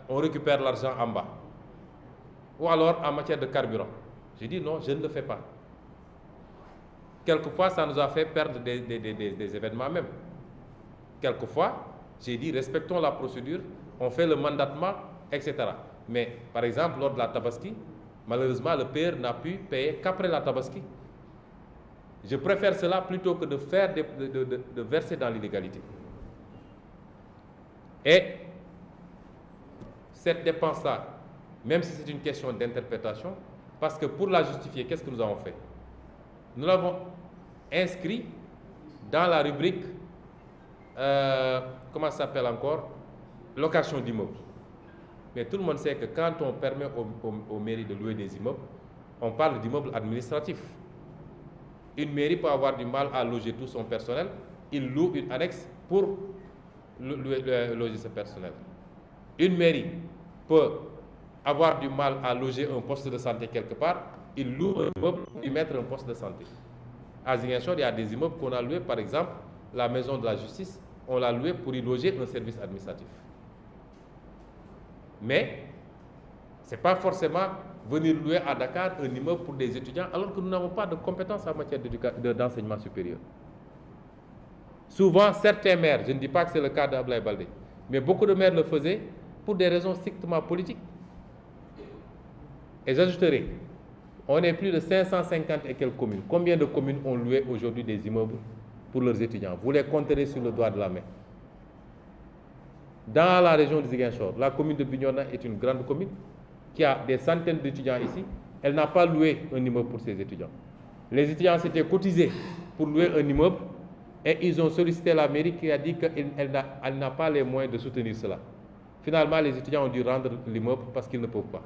on récupère l'argent en bas. Ou alors, en matière de carburant. J'ai dit « non, je ne le fais pas. » Quelquefois, ça nous a fait perdre des événements même. Quelquefois, j'ai dit, respectons la procédure, on fait le mandatement, etc. Mais, par exemple, lors de la Tabaski, malheureusement, le père n'a pu payer qu'après la Tabaski. Je préfère cela plutôt que de verser dans l'illégalité. Et cette dépense-là, même si c'est une question d'interprétation, parce que pour la justifier, qu'est-ce que nous avons fait? Nous l'avons inscrit dans la rubrique, comment ça s'appelle encore? Location d'immeubles. Mais tout le monde sait que quand on permet aux mairies de louer des immeubles, on parle d'immeubles administratifs. Une mairie peut avoir du mal à loger tout son personnel, il loue une annexe pour loger ce personnel. Une mairie peut avoir du mal à loger un poste de santé quelque part, il loue un immeuble pour y mettre un poste de santé. À Ziguinchor, il y a des immeubles qu'on a loués, par exemple, la maison de la justice, on l'a loué pour y loger un service administratif. Mais, ce n'est pas forcément venir louer à Dakar un immeuble pour des étudiants, alors que nous n'avons pas de compétences en matière d'enseignement supérieur. Souvent, certains maires, je ne dis pas que c'est le cas d'Abdoulaye Baldé, mais beaucoup de maires le faisaient, pour des raisons strictement politiques. Et j'ajouterai, on est plus de 550 et quelques communes. Combien de communes ont loué aujourd'hui des immeubles pour leurs étudiants? Vous les compterez sur le doigt de la main. Dans la région de Ziguinchor, la commune de Bignona est une grande commune qui a des centaines d'étudiants ici. Elle n'a pas loué un immeuble pour ses étudiants. Les étudiants s'étaient cotisés pour louer un immeuble et ils ont sollicité la mairie qui a dit qu'elle n'a pas les moyens de soutenir cela. Finalement, les étudiants ont dû rendre l'immeuble parce qu'ils ne peuvent pas.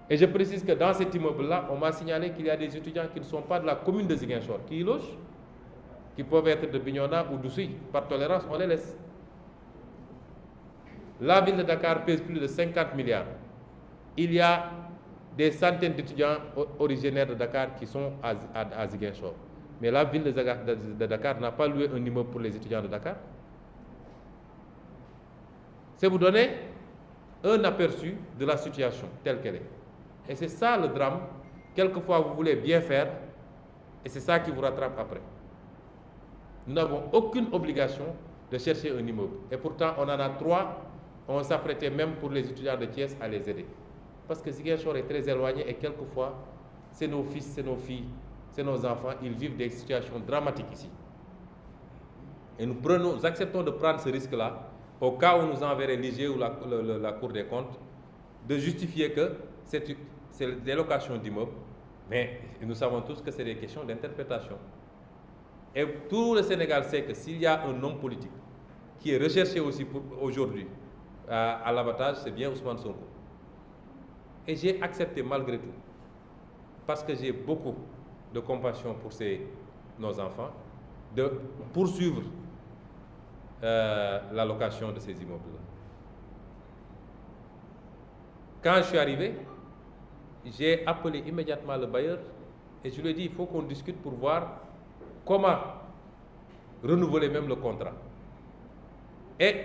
Et je précise que dans cet immeuble-là, on m'a signalé qu'il y a des étudiants qui ne sont pas de la commune de Ziguinchor, qui y logent, qui peuvent être de Bignona ou d'Oussouye. Par tolérance, on les laisse. La ville de Dakar pèse plus de 50 milliards. Il y a des centaines d'étudiants originaires de Dakar qui sont à Ziguinchor. Mais la ville de Dakar n'a pas loué un immeuble pour les étudiants de Dakar. C'est vous donner un aperçu de la situation telle qu'elle est. Et c'est ça le drame. Quelquefois, vous voulez bien faire et c'est ça qui vous rattrape après. Nous n'avons aucune obligation de chercher un immeuble. Et pourtant, on en a 3. On s'apprêtait même pour les étudiants de Thiès à les aider. Parce que Ziguinchor est très éloigné et quelquefois, c'est nos fils, c'est nos filles, c'est nos enfants, ils vivent des situations dramatiques ici. Et nous acceptons de prendre ce risque-là, au cas où nous enverrait l'IG ou la Cour des comptes, de justifier que c'est des locations d'immeubles, mais nous savons tous que c'est des questions d'interprétation. Et tout le Sénégal sait que s'il y a un homme politique qui est recherché aussi aujourd'hui à l'abattage, c'est bien Ousmane Sonko. Et j'ai accepté malgré tout, parce que j'ai beaucoup de compassion pour nos enfants, de poursuivre la location de ces immeubles-là. Quand je suis arrivé, j'ai appelé immédiatement le bailleur et je lui ai dit il faut qu'on discute pour voir comment renouveler même le contrat. Et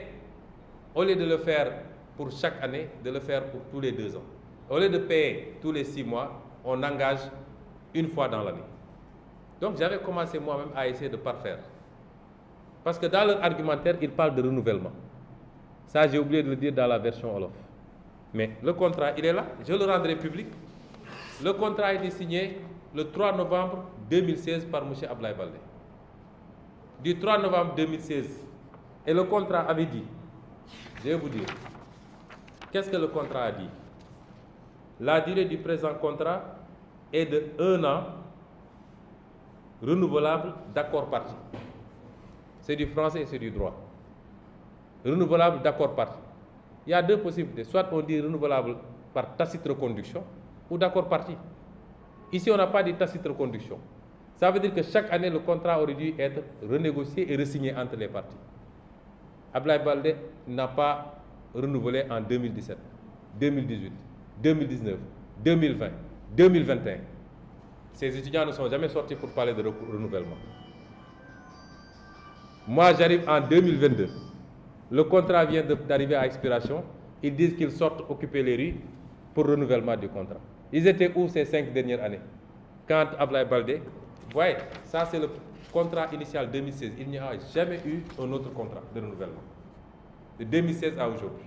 au lieu de le faire pour chaque année, de le faire pour tous les 2 ans. Au lieu de payer tous les 6 mois, on engage une fois dans l'année. Donc j'avais commencé moi-même à essayer de parfaire. Parce que dans leur argumentaire, ils parlent de renouvellement. Ça, j'ai oublié de le dire dans la version Wolof. Mais le contrat, il est là, je le rendrai public. Le contrat a été signé le 3 novembre 2016 par M. Ablaye Baldé. Du 3 novembre 2016. Et le contrat avait dit, je vais vous dire, qu'est-ce que le contrat a dit? La durée du présent contrat est de 1 an, renouvelable d'accord parti. C'est du français et c'est du droit. Renouvelable d'accord parti. Il y a 2 possibilités. Soit on dit renouvelable par tacite reconduction ou d'accord parti. Ici, on n'a pas dit tacite reconduction. Ça veut dire que chaque année, le contrat aurait dû être renégocié et resigné entre les parties. Ablaye Baldé n'a pas renouvelé en 2017, 2018, 2019, 2020, 2021. Ces étudiants ne sont jamais sortis pour parler de renouvellement. Moi, j'arrive en 2022. Le contrat vient d'arriver à expiration. Ils disent qu'ils sortent occuper les rues pour renouvellement du contrat. Ils étaient où ces 5 dernières années? Quand Ablaye Baldé, vous voyez, ça c'est le contrat initial 2016. Il n'y a jamais eu un autre contrat de renouvellement. De 2016 à aujourd'hui.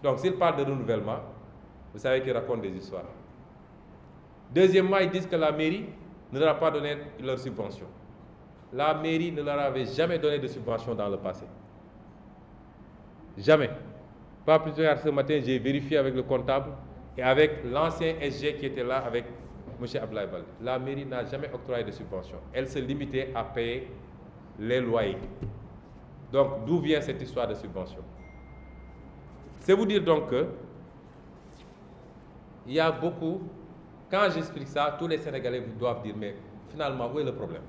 Donc s'ils parlent de renouvellement, vous savez qu'ils racontent des histoires. Deuxièmement, ils disent que la mairie ne leur a pas donné leur subvention. La mairie ne leur avait jamais donné de subvention dans le passé. Jamais. Pas plus tard ce matin, j'ai vérifié avec le comptable et avec l'ancien SG qui était là avec M. Ablaye Baldé. La mairie n'a jamais octroyé de subvention. Elle se limitait à payer les loyers. Donc, d'où vient cette histoire de subvention? C'est vous dire donc que il y a beaucoup, quand j'explique ça, tous les Sénégalais doivent dire, mais finalement, où est le problème?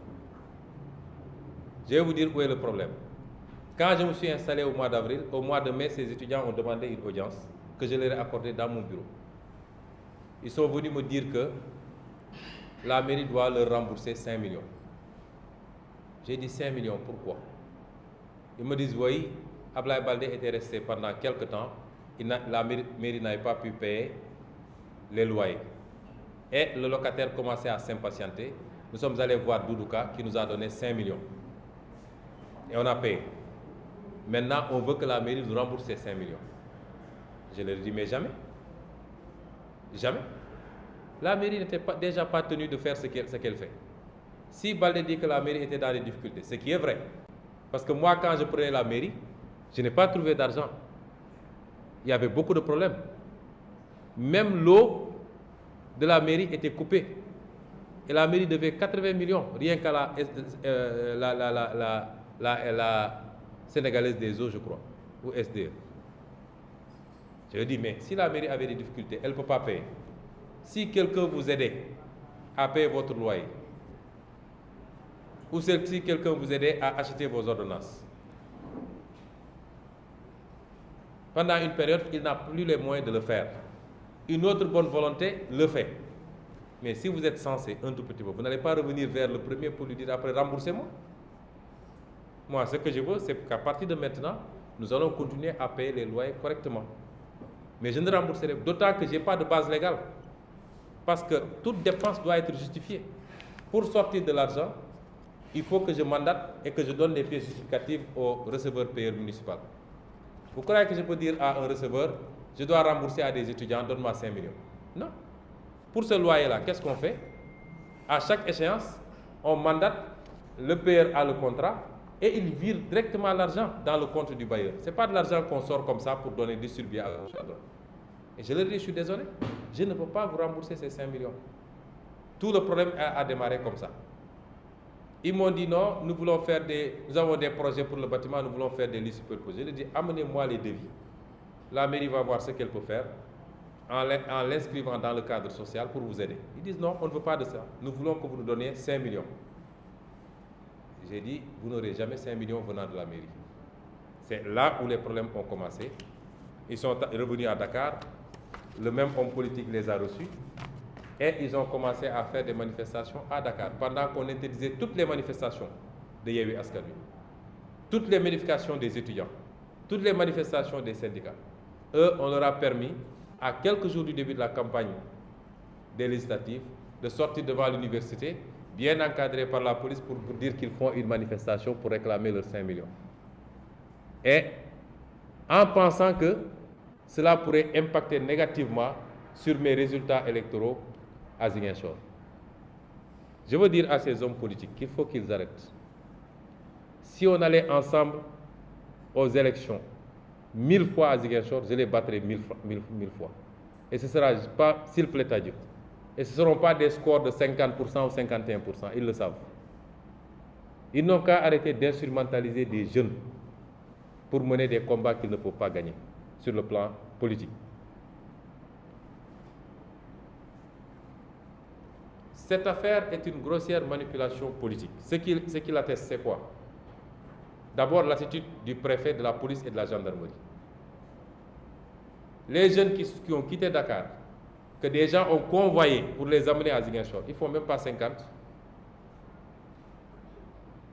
Je vais vous dire où est le problème. Quand je me suis installé au mois d'avril, au mois de mai, ces étudiants ont demandé une audience que je leur ai accordée dans mon bureau. Ils sont venus me dire que la mairie doit leur rembourser 5 millions. J'ai dit 5 millions, pourquoi? Ils me disent, oui, Ablaye Baldé était resté pendant quelques temps, la mairie n'avait pas pu payer les loyers. Et le locataire commençait à s'impatienter. Nous sommes allés voir Doudouka qui nous a donné 5 millions. Et on a payé. Maintenant, on veut que la mairie nous rembourse ces 5 millions. Je leur ai dit, mais jamais. Jamais. La mairie n'était déjà pas tenue de faire ce qu'elle fait. Si Baldé dit que la mairie était dans des difficultés, ce qui est vrai, parce que moi, quand je prenais la mairie, je n'ai pas trouvé d'argent. Il y avait beaucoup de problèmes. Même l'eau de la mairie était coupée. Et la mairie devait 80 millions, rien qu'à la Sénégalaise des eaux, je crois, ou SDE. Je lui dis, mais si la mairie avait des difficultés, elle ne peut pas payer. Si quelqu'un vous aidait à payer votre loyer, ou si quelqu'un vous aidait à acheter vos ordonnances, pendant une période, il n'a plus les moyens de le faire. Une autre bonne volonté le fait. Mais si vous êtes censé un tout petit peu, vous n'allez pas revenir vers le premier pour lui dire après remboursez-moi. Moi, ce que je veux, c'est qu'à partir de maintenant, nous allons continuer à payer les loyers correctement. Mais je ne rembourserai pas, d'autant que je n'ai pas de base légale. Parce que toute dépense doit être justifiée. Pour sortir de l'argent, il faut que je mandate et que je donne les pièces justificatives au receveur payeur municipal. Vous croyez que je peux dire à un receveur, je dois rembourser à des étudiants, donne-moi 5 millions? Non. Pour ce loyer-là, qu'est-ce qu'on fait? À chaque échéance, on mandate, le payeur a le contrat et il vire directement l'argent dans le compte du bailleur. Ce n'est pas de l'argent qu'on sort comme ça pour donner distribuer à gauche à droite. Et je leur dis, je suis désolé, je ne peux pas vous rembourser ces 5 millions. Tout le problème a démarré comme ça. Ils m'ont dit non, nous avons des projets pour le bâtiment, nous voulons faire des lits superposés. Je leur ai dit, amenez-moi les devis. La mairie va voir ce qu'elle peut faire en l'inscrivant dans le cadre social pour vous aider. Ils disent non, on ne veut pas de ça. Nous voulons que vous nous donniez 5 millions. J'ai dit, vous n'aurez jamais 5 millions venant de la mairie. C'est là où les problèmes ont commencé. Ils sont revenus à Dakar. Le même homme politique les a reçus. Et ils ont commencé à faire des manifestations à Dakar. Pendant qu'on interdisait toutes les manifestations de Yewwi Askan Wi, toutes les manifestations des étudiants, toutes les manifestations des syndicats. Eux, on leur a permis, à quelques jours du début de la campagne des législatives, de sortir devant l'université, bien encadrés par la police pour dire qu'ils font une manifestation pour réclamer leurs 5 millions. Et en pensant que cela pourrait impacter négativement sur mes résultats électoraux à Ziguinchor. Je veux dire à ces hommes politiques qu'il faut qu'ils arrêtent. Si on allait ensemble aux élections 1000 fois à Ziguinchor, je les battrai 1000 fois. Et ce ne sera pas, s'il plaît à Dieu. Et ce ne seront pas des scores de 50% ou 51%, ils le savent. Ils n'ont qu'à arrêter d'instrumentaliser des jeunes pour mener des combats qu'ils ne peuvent pas gagner sur le plan politique. Cette affaire est une grossière manipulation politique. Ce qui l'atteste, c'est quoi? D'abord, l'attitude du préfet, de la police et de la gendarmerie. Les jeunes qui ont quitté Dakar, que des gens ont convoyés pour les amener à Ziguinchor, ils ne font même pas 50.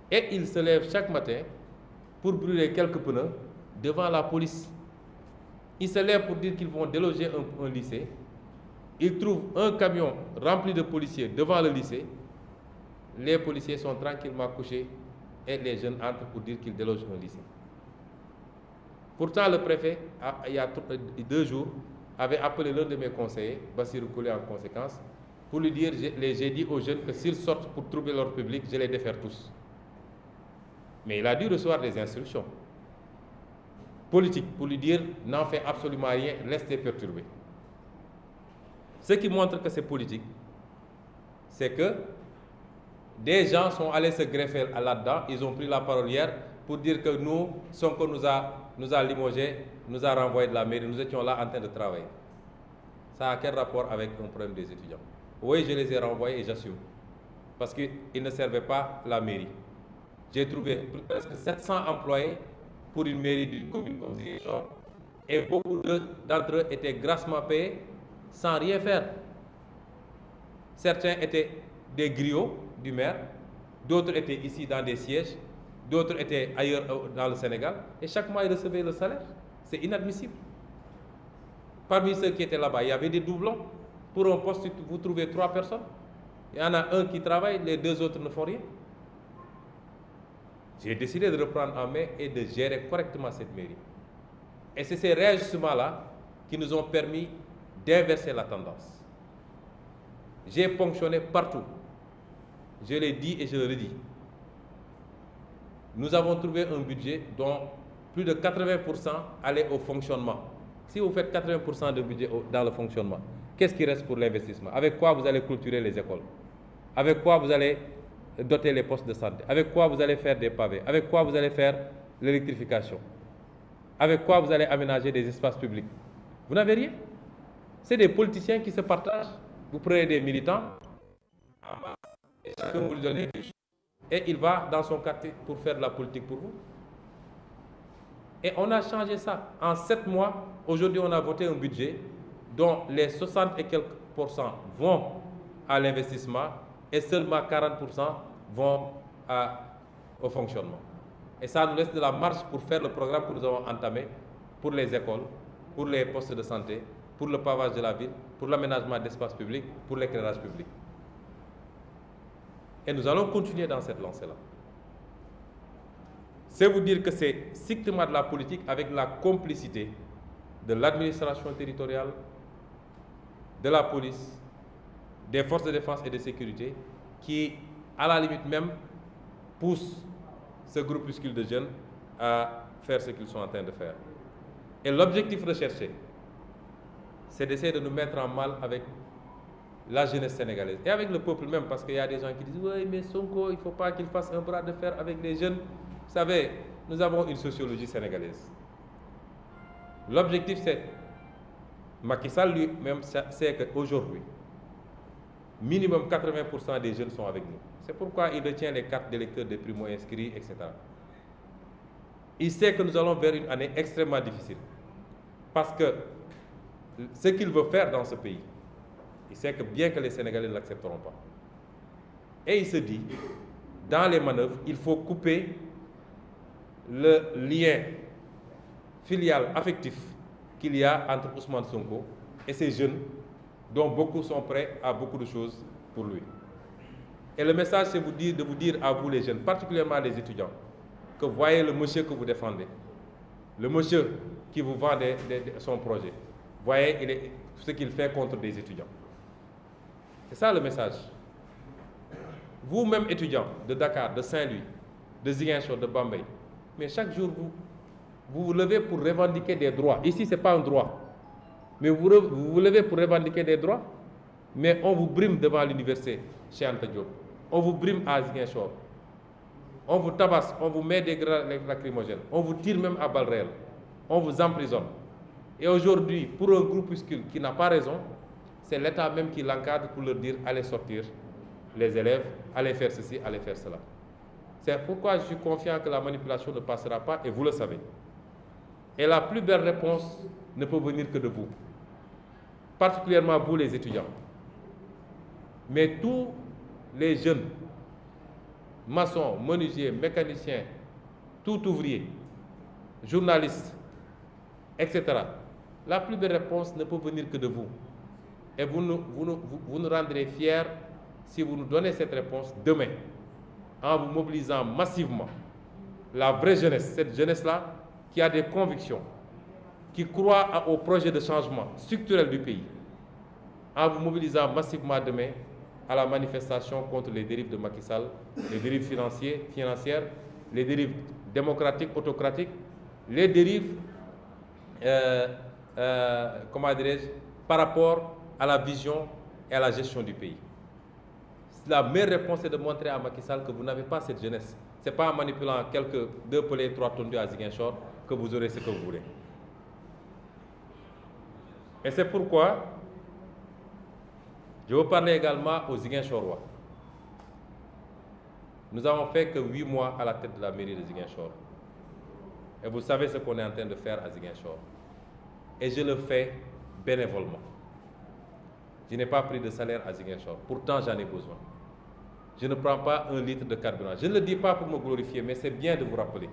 Et ils se lèvent chaque matin pour brûler quelques pneus devant la police. Ils se lèvent pour dire qu'ils vont déloger un lycée. Ils trouvent un camion rempli de policiers devant le lycée. Les policiers sont tranquillement couchés et les jeunes entrent pour dire qu'ils délogent un lycée. Pourtant, le préfet, il y a 2 jours, avait appelé l'un de mes conseillers, Bassirou Koulé en conséquence, pour lui dire, j'ai dit aux jeunes que s'ils sortent pour troubler l'ordre public, je les défère tous. Mais il a dû recevoir des instructions politiques pour lui dire, n'en fais absolument rien, laisse-les perturber. Ce qui montre que c'est politique, c'est que des gens sont allés se greffer là-dedans, ils ont pris la parole hier pour dire que nous, Sonko nous a limogés, nous a renvoyés de la mairie, nous étions là en train de travailler. Ça a quel rapport avec un problème des étudiants? Oui, je les ai renvoyés et j'assume. Parce qu'ils ne servaient pas la mairie. J'ai trouvé presque 700 employés pour une mairie d'une commune comme Ziguinchor. Et beaucoup d'entre eux étaient grassement payés sans rien faire. Certains étaient des griots du maire, d'autres étaient ici dans des sièges, d'autres étaient ailleurs dans le Sénégal, et chaque mois ils recevaient le salaire. C'est inadmissible. Parmi ceux qui étaient là-bas, il y avait des doublons. Pour un poste, vous trouvez 3 personnes. Il y en a un qui travaille, les 2 autres ne font rien. J'ai décidé de reprendre en main et de gérer correctement cette mairie. Et c'est ces réajustements-là qui nous ont permis d'inverser la tendance. J'ai ponctionné partout. Je l'ai dit et je le redis. Nous avons trouvé un budget dont plus de 80% allaient au fonctionnement. Si vous faites 80% de budget dans le fonctionnement, qu'est-ce qui reste pour l'investissement? Avec quoi vous allez clôturer les écoles? Avec quoi vous allez doter les postes de santé? Avec quoi vous allez faire des pavés? Avec quoi vous allez faire l'électrification? Avec quoi vous allez aménager des espaces publics? Vous n'avez rien. C'est des politiciens qui se partagent. Vous prenez des militants, et chacun vous lui donnez, et il va dans son quartier pour faire de la politique pour vous. Et on a changé ça. En 7 mois, aujourd'hui, on a voté un budget dont les 60 et quelques pourcents vont à l'investissement et seulement 40% vont au fonctionnement. Et ça nous laisse de la marge pour faire le programme que nous avons entamé pour les écoles, pour les postes de santé, pour le pavage de la ville, pour l'aménagement d'espaces publics, pour l'éclairage public. Et nous allons continuer dans cette lancée-là. C'est vous dire que c'est strictement de la politique avec la complicité de l'administration territoriale, de la police, des forces de défense et de sécurité qui, à la limite même, poussent ce groupuscule de jeunes à faire ce qu'ils sont en train de faire. Et l'objectif recherché, c'est d'essayer de nous mettre en mal avec la jeunesse sénégalaise et avec le peuple même, parce qu'il y a des gens qui disent « Oui, mais Sonko, il ne faut pas qu'il fasse un bras de fer avec les jeunes. » Vous savez, nous avons une sociologie sénégalaise. L'objectif, c'est, Macky Sall lui-même sait qu'aujourd'hui, minimum 80% des jeunes sont avec nous. C'est pourquoi il retient les cartes d'électeurs des primo-inscrits, etc. Il sait que nous allons vers une année extrêmement difficile. Parce que ce qu'il veut faire dans ce pays, il sait que bien que les Sénégalais ne l'accepteront pas. Et il se dit, dans les manœuvres, il faut couper le lien filial affectif qu'il y a entre Ousmane Sonko et ces jeunes dont beaucoup sont prêts à beaucoup de choses pour lui. Et le message, c'est de vous dire à vous les jeunes, particulièrement les étudiants, que voyez le monsieur que vous défendez, le monsieur qui vous vend son projet, voyez ce qu'il fait contre des étudiants. C'est ça le message. Vous-même étudiants de Dakar, de Saint-Louis, de Ziguinchor, de Bambey, mais chaque jour vous vous levez pour revendiquer des droits. Ici, ce n'est pas un droit. Mais vous vous levez pour revendiquer des droits, mais on vous brime devant l'université chez Anta Diop. On vous brime à Ziguinchor. On vous tabasse, on vous met des grenades lacrymogènes. On vous tire même à balles réelles. On vous emprisonne. Et aujourd'hui, pour un groupuscule qui n'a pas raison, c'est l'État même qui l'encadre pour leur dire allez sortir les élèves, allez faire ceci, allez faire cela. C'est pourquoi je suis confiant que la manipulation ne passera pas, et vous le savez. Et la plus belle réponse ne peut venir que de vous, particulièrement vous les étudiants. Mais tous les jeunes, maçons, menuisiers, mécaniciens, tout ouvrier, journalistes, etc., la plus belle réponse ne peut venir que de vous. Et vous nous rendrez fiers si vous nous donnez cette réponse demain, en vous mobilisant massivement. La vraie jeunesse, cette jeunesse-là, qui a des convictions, qui croit au projet de changement structurel du pays, en vous mobilisant massivement demain à la manifestation contre les dérives de Macky Sall, les dérives financières, les dérives démocratiques, autocratiques, les dérives, comment dirais-je, par rapport à la vision et à la gestion du pays. La meilleure réponse est de montrer à Macky Sall que vous n'avez pas cette jeunesse. Ce n'est pas en manipulant quelques 2 pelés, 3 tondus à Ziguinchor que vous aurez ce que vous voulez. Et c'est pourquoi je veux parler également aux Ziguinchorois. Nous n'avons fait que 8 mois à la tête de la mairie de Ziguinchor. Et vous savez ce qu'on est en train de faire à Ziguinchor. Et je le fais bénévolement. Je n'ai pas pris de salaire à Ziguinchor. Pourtant, j'en ai besoin. Je ne prends pas 1 litre de carburant. Je ne le dis pas pour me glorifier, mais c'est bien de vous rappeler.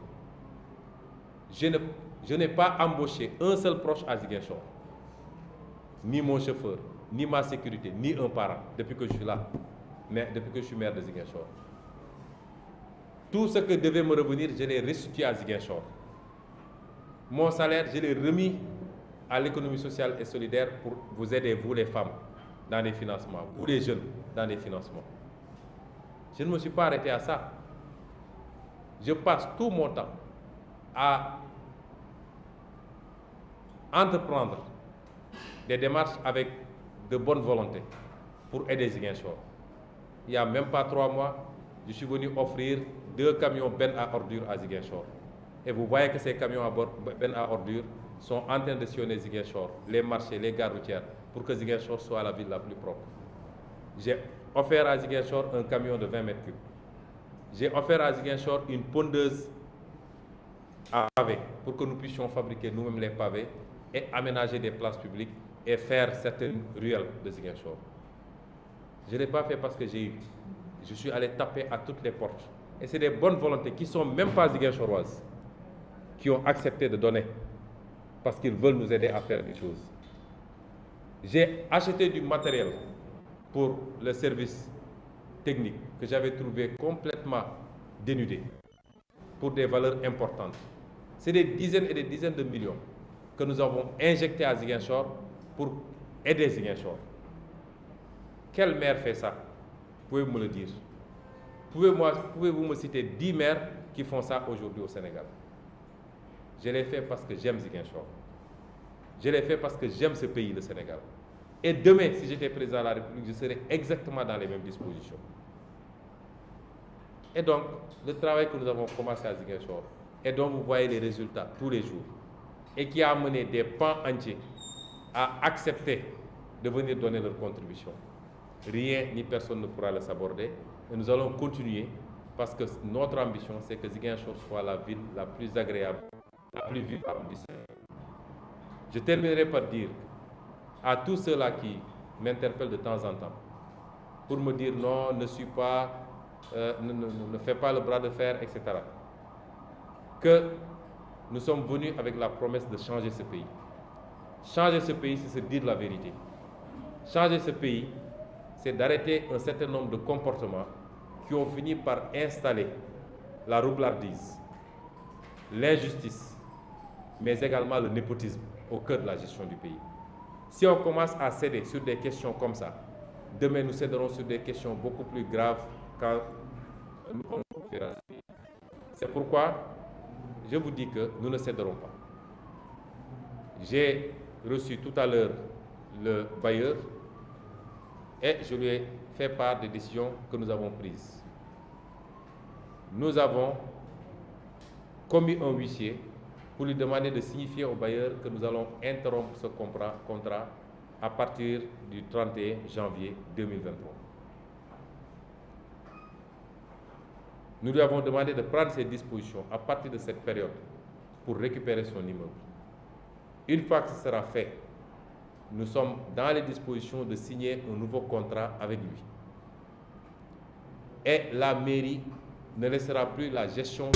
Je n'ai pas embauché un seul proche à Ziguinchor. Ni mon chauffeur, ni ma sécurité, ni un parent, depuis que je suis là, mais depuis que je suis maire de Ziguinchor. Tout ce que devait me revenir, je l'ai restitué à Ziguinchor. Mon salaire, je l'ai remis à l'économie sociale et solidaire pour vous aider, vous les femmes, dans les financements, vous les jeunes, dans les financements. Je ne me suis pas arrêté à ça. Je passe tout mon temps à entreprendre des démarches avec de bonne volonté pour aider Ziguinchor. Il n'y a même pas 3 mois, je suis venu offrir 2 camions bennes à ordures à Ziguinchor. Et vous voyez que ces camions à bennes à ordures sont en train de sillonner Ziguinchor, les marchés, les gares routières, pour que Ziguinchor soit la ville la plus propre. J'ai offert à Ziguinchor un camion de 20 mètres cubes. J'ai offert à Ziguinchor une pondeuse à pavés pour que nous puissions fabriquer nous-mêmes les pavés et aménager des places publiques et faire certaines ruelles de Ziguinchor. Je ne l'ai pas fait parce que je suis allé taper à toutes les portes. Et c'est des bonnes volontés qui ne sont même pas ziguinchoroises qui ont accepté de donner parce qu'ils veulent nous aider à faire des choses. J'ai acheté du matériel pour le service technique que j'avais trouvé complètement dénudé pour des valeurs importantes. C'est des dizaines et des dizaines de millions que nous avons injectés à Ziguinchor pour aider Ziguinchor. Quel maire fait ça? Pouvez-vous me le dire? Pouvez-vous me citer 10 maires qui font ça aujourd'hui au Sénégal? Je l'ai fait parce que j'aime Ziguinchor. Je l'ai fait parce que j'aime ce pays, le Sénégal. Et demain, si j'étais président de la République, je serais exactement dans les mêmes dispositions. Et donc, le travail que nous avons commencé à Ziguinchor, et dont vous voyez les résultats tous les jours, et qui a amené des pans entiers à accepter de venir donner leur contribution. Rien ni personne ne pourra le saborder. Et nous allons continuer parce que notre ambition, c'est que Ziguinchor soit la ville la plus agréable, la plus vivable du Sénégal. Je terminerai par dire à tous ceux-là qui m'interpellent de temps en temps pour me dire non, ne suis pas, ne fais pas le bras de fer, etc. Que nous sommes venus avec la promesse de changer ce pays. Changer ce pays, c'est se dire la vérité. Changer ce pays, c'est d'arrêter un certain nombre de comportements qui ont fini par installer la roublardise, l'injustice, mais également le népotisme au cœur de la gestion du pays. Si on commence à céder sur des questions comme ça, demain nous céderons sur des questions beaucoup plus graves quand nous allons faire ce pays. C'est pourquoi je vous dis que nous ne céderons pas. J'ai reçu tout à l'heure le bailleur et je lui ai fait part des décisions que nous avons prises. Nous avons commis un huissier pour lui demander de signifier au bailleur que nous allons interrompre ce contrat à partir du 31 janvier 2023. Nous lui avons demandé de prendre ses dispositions à partir de cette période pour récupérer son immeuble. Une fois que ce sera fait, nous sommes dans les dispositions de signer un nouveau contrat avec lui. Et la mairie ne laissera plus la gestion